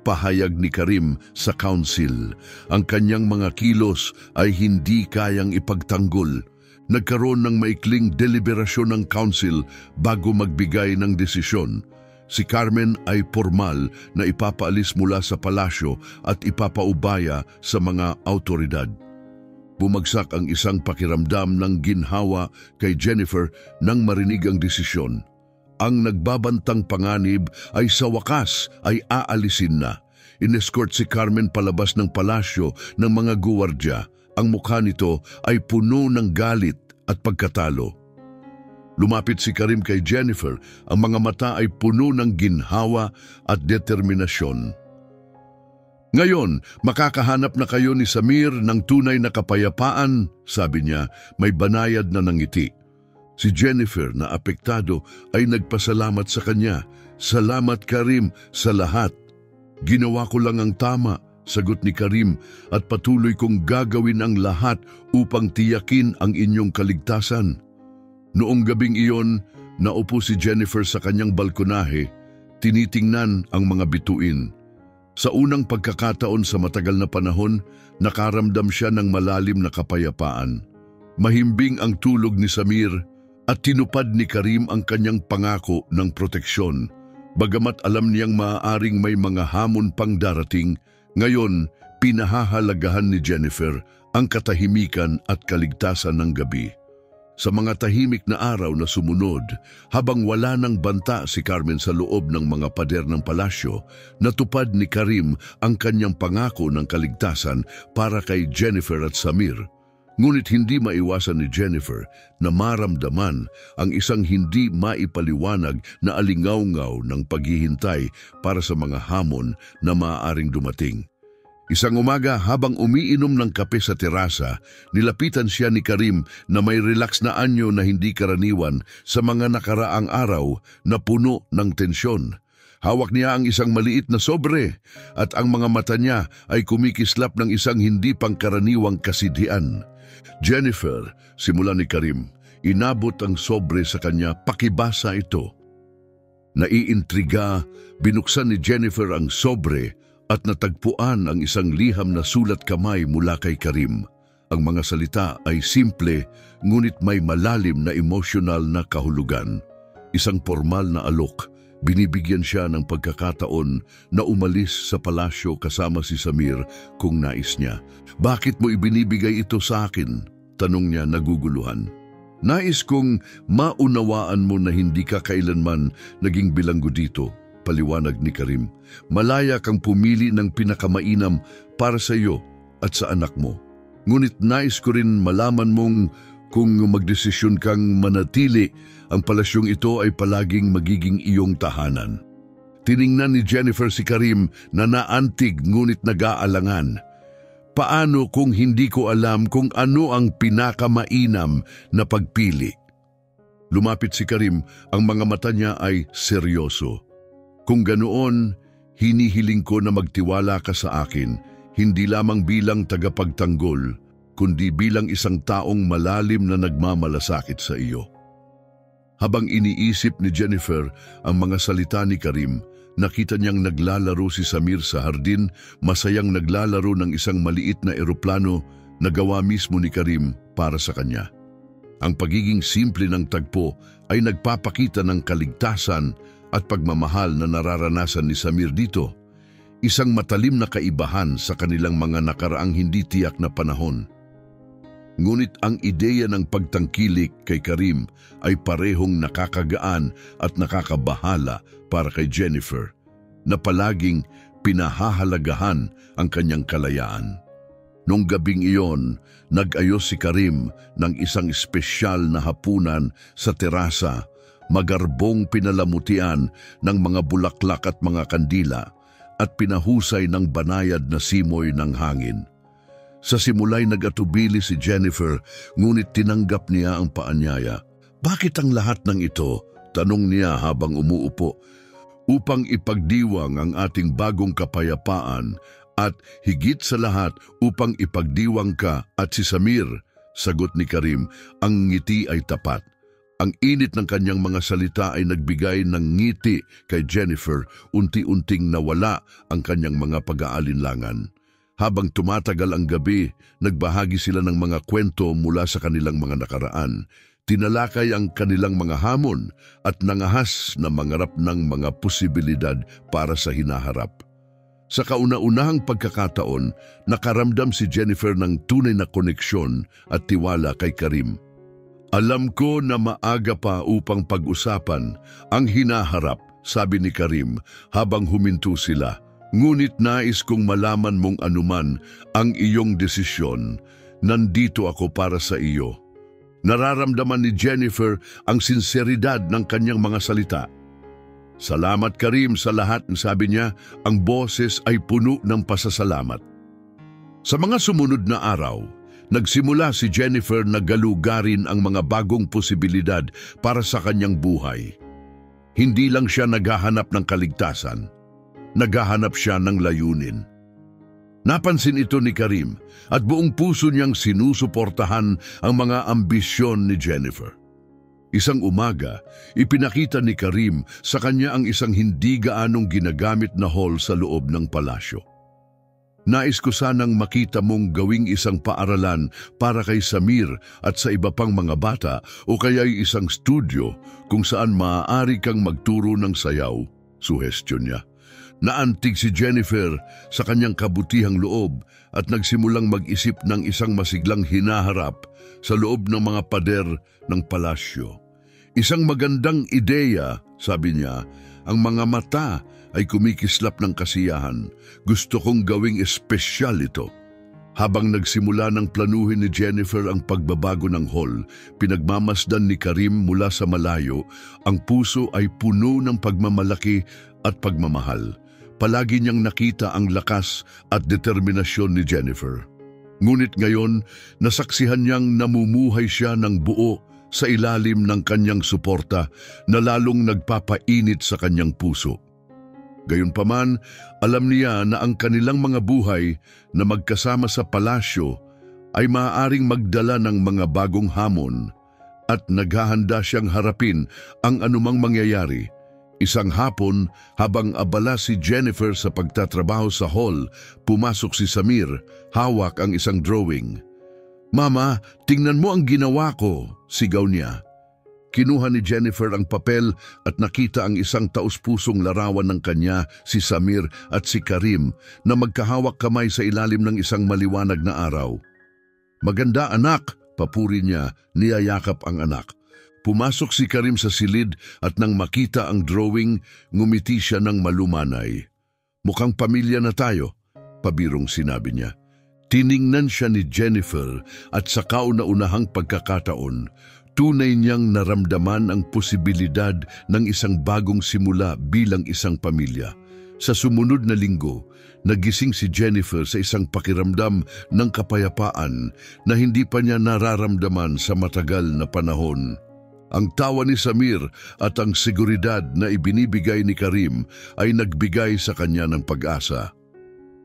Pahayag ni Karim sa council, ang kanyang mga kilos ay hindi kayang ipagtanggol. Nagkaroon ng maikling deliberasyon ng council bago magbigay ng desisyon. Si Carmen ay formal na ipapaalis mula sa palasyo at ipapaubaya sa mga autoridad. Bumagsak ang isang pakiramdam ng ginhawa kay Jennifer nang marinig ang desisyon. Ang nagbabantang panganib ay sa wakas ay aalisin na. Inescort si Carmen palabas ng palasyo ng mga guwardya. Ang mukha nito ay puno ng galit at pagkatalo. Lumapit si Karim kay Jennifer, ang mga mata ay puno ng ginhawa at determinasyon. Ngayon, makakahanap na kayo ni Samir ng tunay na kapayapaan, sabi niya, may banayad na nangiti. Si Jennifer na apektado ay nagpasalamat sa kanya. Salamat Karim sa lahat. Ginawa ko lang ang tama, sagot ni Karim, at patuloy kong gagawin ang lahat upang tiyakin ang inyong kaligtasan. Noong gabing iyon, naupo si Jennifer sa kanyang balkonahe, tinitingnan ang mga bituin. Sa unang pagkakataon sa matagal na panahon, nakaramdam siya ng malalim na kapayapaan. Mahimbing ang tulog ni Samir at tinupad ni Karim ang kanyang pangako ng proteksyon. Bagamat alam niyang maaaring may mga hamon pang darating, ngayon pinahahalagahan ni Jennifer ang katahimikan at kaligtasan ng gabi. Sa mga tahimik na araw na sumunod, habang wala ng banta si Carmen sa loob ng mga pader ng palasyo, natupad ni Karim ang kanyang pangako ng kaligtasan para kay Jennifer at Samir. Ngunit hindi maiwasan ni Jennifer na maramdaman ang isang hindi maipaliwanag na alingaw-ngaw ng paghihintay para sa mga hamon na maaaring dumating. Isang umaga habang umiinom ng kape sa terasa, nilapitan siya ni Karim na may relax na anyo na hindi karaniwan sa mga nakaraang araw na puno ng tensyon. Hawak niya ang isang maliit na sobre at ang mga mata niya ay kumikislap ng isang hindi pangkaraniwang kasidhian. Jennifer, simula ni Karim, inabot ang sobre sa kanya, pakibasa ito. Naiintriga, binuksan ni Jennifer ang sobre at natagpuan ang isang liham na sulat kamay mula kay Karim. Ang mga salita ay simple, ngunit may malalim na emosyonal na kahulugan. Isang formal na alok, binibigyan siya ng pagkakataon na umalis sa palasyo kasama si Samir kung nais niya. Bakit mo ibinibigay ito sa akin? Tanong niya naguguluhan. Nais kong maunawaan mo na hindi ka kailanman naging bilanggo dito, paliwanag ni Karim. Malaya kang pumili ng pinakamainam para sa iyo at sa anak mo. Ngunit nais ko rin malaman mong kung magdesisyon kang manatili, ang palasyong ito ay palaging magiging iyong tahanan. Tiningnan ni Jennifer si Karim na naantig ngunit nag-aalangan. Paano kung hindi ko alam kung ano ang pinakamainam na pagpili? Lumapit si Karim, ang mga mata niya ay seryoso. Kung ganoon, hinihiling ko na magtiwala ka sa akin, hindi lamang bilang tagapagtanggol, kundi bilang isang taong malalim na nagmamalasakit sa iyo. Habang iniisip ni Jennifer ang mga salita ni Karim, nakita niyang naglalaro si Samir sa hardin, masayang naglalaro ng isang maliit na eroplano na gawa mismo ni Karim para sa kanya. Ang pagiging simple ng tagpo ay nagpapakita ng kaligtasan at pagmamahal na nararanasan ni Samir dito, isang matalim na kaibahan sa kanilang mga nakaraang hindi tiyak na panahon. Ngunit ang ideya ng pagtangkilik kay Karim ay parehong nakakagaan at nakakabahala para kay Jennifer, na palaging pinahahalagahan ang kanyang kalayaan. Nung gabing iyon, nag-ayos si Karim ng isang espesyal na hapunan sa terasa, magarbong pinalamutian ng mga bulaklak at mga kandila at pinahusay ng banayad na simoy ng hangin. Sa simula'y nag-atubili si Jennifer, ngunit tinanggap niya ang paanyaya. Bakit ang lahat ng ito? Tanong niya habang umuupo. Upang ipagdiwang ang ating bagong kapayapaan at higit sa lahat upang ipagdiwang ka at si Samir, sagot ni Karim. Ang ngiti ay tapat. Ang init ng kanyang mga salita ay nagbigay ng ngiti kay Jennifer, unti-unting nawala ang kanyang mga pag-aalinlangan. Habang tumatagal ang gabi, nagbahagi sila ng mga kwento mula sa kanilang mga nakaraan. Tinalakay ang kanilang mga hamon at nangahas na mangarap ng mga posibilidad para sa hinaharap. Sa kauna-unahang pagkakataon, nakaramdam si Jennifer ng tunay na koneksyon at tiwala kay Karim. Alam ko na maaga pa upang pag-usapan ang hinaharap, sabi ni Karim habang huminto sila. Ngunit nais kong malaman mong anuman ang iyong desisyon. Nandito ako para sa iyo. Nararamdaman ni Jennifer ang sinseridad ng kanyang mga salita. Salamat Karim sa lahat, sabi niya, ang boses ay puno ng pasasalamat. Sa mga sumunod na araw, nagsimula si Jennifer na galugarin ang mga bagong posibilidad para sa kanyang buhay. Hindi lang siya naghahanap ng kaligtasan. Naghahanap siya ng layunin. Napansin ito ni Karim at buong puso niyang sinusuportahan ang mga ambisyon ni Jennifer. Isang umaga, ipinakita ni Karim sa kanya ang isang hindi gaanong ginagamit na hall sa loob ng palasyo. Nais ko sanang makita mong gawing isang paaralan para kay Samir at sa iba pang mga bata o kaya'y isang studio kung saan maaari kang magturo ng sayaw, suhestyon niya. Naantig si Jennifer sa kanyang kabutihang loob at nagsimulang mag-isip ng isang masiglang hinaharap sa loob ng mga pader ng palasyo. Isang magandang ideya, sabi niya, ang mga mata ay kumikislap ng kasiyahan. Gusto kong gawing espesyal ito. Habang nagsimula ng planuhin ni Jennifer ang pagbabago ng hall, pinagmamasdan ni Karim mula sa malayo, ang puso ay puno ng pagmamalaki at pagmamahal. Palagi niyang nakita ang lakas at determinasyon ni Jennifer. Ngunit ngayon, nasaksihan niyang namumuhay siya ng buo sa ilalim ng kanyang suporta na lalong nagpapainit sa kanyang puso. Gayunpaman, alam niya na ang kanilang mga buhay na magkasama sa palasyo ay maaaring magdala ng mga bagong hamon at naghahanda siyang harapin ang anumang mangyayari. Isang hapon, habang abala si Jennifer sa pagtatrabaho sa hall, pumasok si Samir, hawak ang isang drawing. Mama, tingnan mo ang ginawa ko, sigaw niya. Kinuha ni Jennifer ang papel at nakita ang isang taus-pusong larawan ng kanya, si Samir at si Karim, na magkahawak kamay sa ilalim ng isang maliwanag na araw. Maganda anak, papuri niya, niyayakap ang anak. Pumasok si Karim sa silid at nang makita ang drawing, ngumiti siya ng malumanay. Mukhang pamilya na tayo, pabirong sinabi niya. Tiningnan siya ni Jennifer at sa kauna-unahang pagkakataon, tunay niyang naramdaman ang posibilidad ng isang bagong simula bilang isang pamilya. Sa sumunod na linggo, nagising si Jennifer sa isang pakiramdam ng kapayapaan na hindi pa niya nararamdaman sa matagal na panahon. Ang tawa ni Samir at ang seguridad na ibinibigay ni Karim ay nagbigay sa kanya ng pag-asa.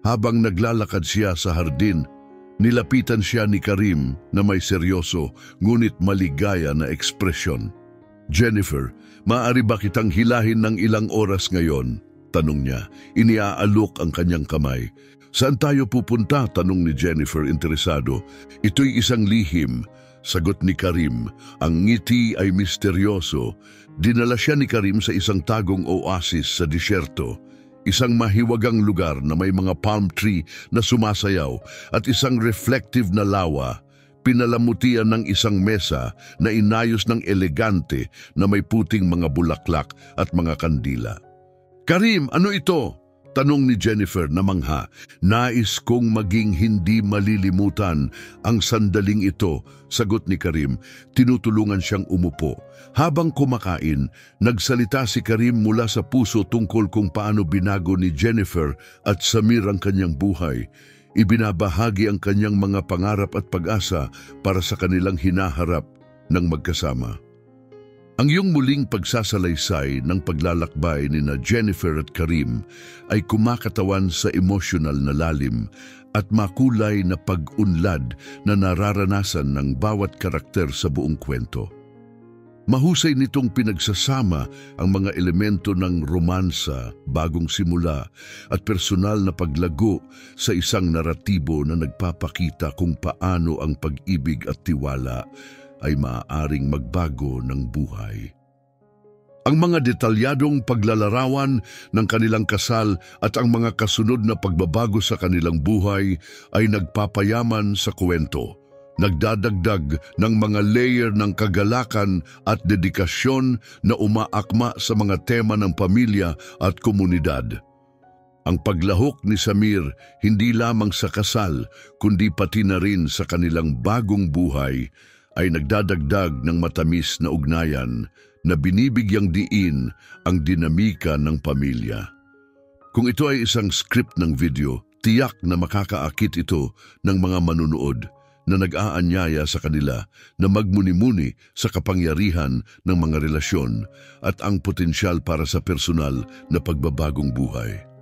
Habang naglalakad siya sa hardin, nilapitan siya ni Karim na may seryoso ngunit maligaya na ekspresyon. Jennifer, maaari ba kitang hilahin ng ilang oras ngayon? Tanong niya. Iniaalok ang kanyang kamay. Saan tayo pupunta? Tanong ni Jennifer interesado. Ito'y isang lihim. Sagot ni Karim, ang ngiti ay misteryoso. Dinala siya ni Karim sa isang tagong oasis sa disyerto. Isang mahiwagang lugar na may mga palm tree na sumasayaw at isang reflective na lawa. Pinalamutian ng isang mesa na inayos ng elegante na may puting mga bulaklak at mga kandila. Karim, ano ito? Tanong ni Jennifer na mangha. Nais kong maging hindi malilimutan ang sandaling ito, sagot ni Karim. Tinutulungan siyang umupo. Habang kumakain, nagsalita si Karim mula sa puso tungkol kung paano binago ni Jennifer at Samir ang kanyang buhay. Ibinabahagi ang kanyang mga pangarap at pag-asa para sa kanilang hinaharap ng magkasama. Ang iyong muling pagsasalaysay ng paglalakbay ni na Jennifer at Karim ay kumakatawan sa emosyonal na lalim at makulay na pag-unlad na nararanasan ng bawat karakter sa buong kwento. Mahusay nitong pinagsasama ang mga elemento ng romansa, bagong simula at personal na paglago sa isang naratibo na nagpapakita kung paano ang pag-ibig at tiwala ay maaaring magbago ng buhay. Ang mga detalyadong paglalarawan ng kanilang kasal at ang mga kasunod na pagbabago sa kanilang buhay ay nagpapayaman sa kwento. Nagdadagdag ng mga layer ng kagalakan at dedikasyon na umaakma sa mga tema ng pamilya at komunidad. Ang paglahok ni Samir hindi lamang sa kasal kundi pati na rin sa kanilang bagong buhay ay nagdadagdag ng matamis na ugnayan na binibigyang diin ang dinamika ng pamilya. Kung ito ay isang script ng video, tiyak na makakaakit ito ng mga manunood na nag-aanyaya sa kanila na magmuni-muni sa kapangyarihan ng mga relasyon at ang potensyal para sa personal na pagbabagong buhay.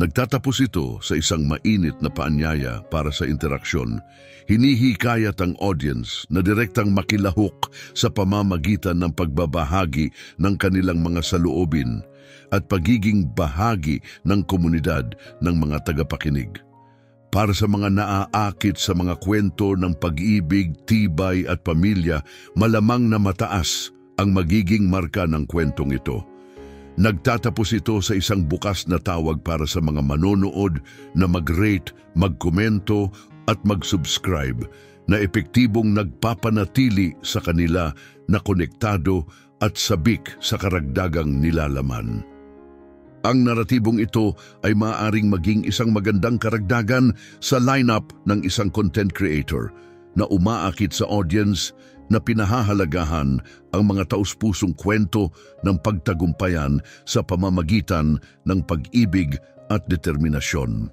Nagtatapos ito sa isang mainit na paanyaya para sa interaksyon. Hinihikayat ang audience na direktang makilahok sa pamamagitan ng pagbabahagi ng kanilang mga saloobin at pagiging bahagi ng komunidad ng mga tagapakinig. Para sa mga naaakit sa mga kwento ng pag-ibig, tibay at pamilya, malamang na mataas ang magiging marka ng kwentong ito. Nagtatapos ito sa isang bukas na tawag para sa mga manonood na mag-rate, magkomento at mag-subscribe na epektibong nagpapanatili sa kanila na konektado at sabik sa karagdagang nilalaman. Ang naratibong ito ay maaaring maging isang magandang karagdagan sa lineup ng isang content creator na umaakit sa audience na pinahahalagahan ang mga taus-pusong kwento ng pagtagumpayan sa pamamagitan ng pag-ibig at determinasyon.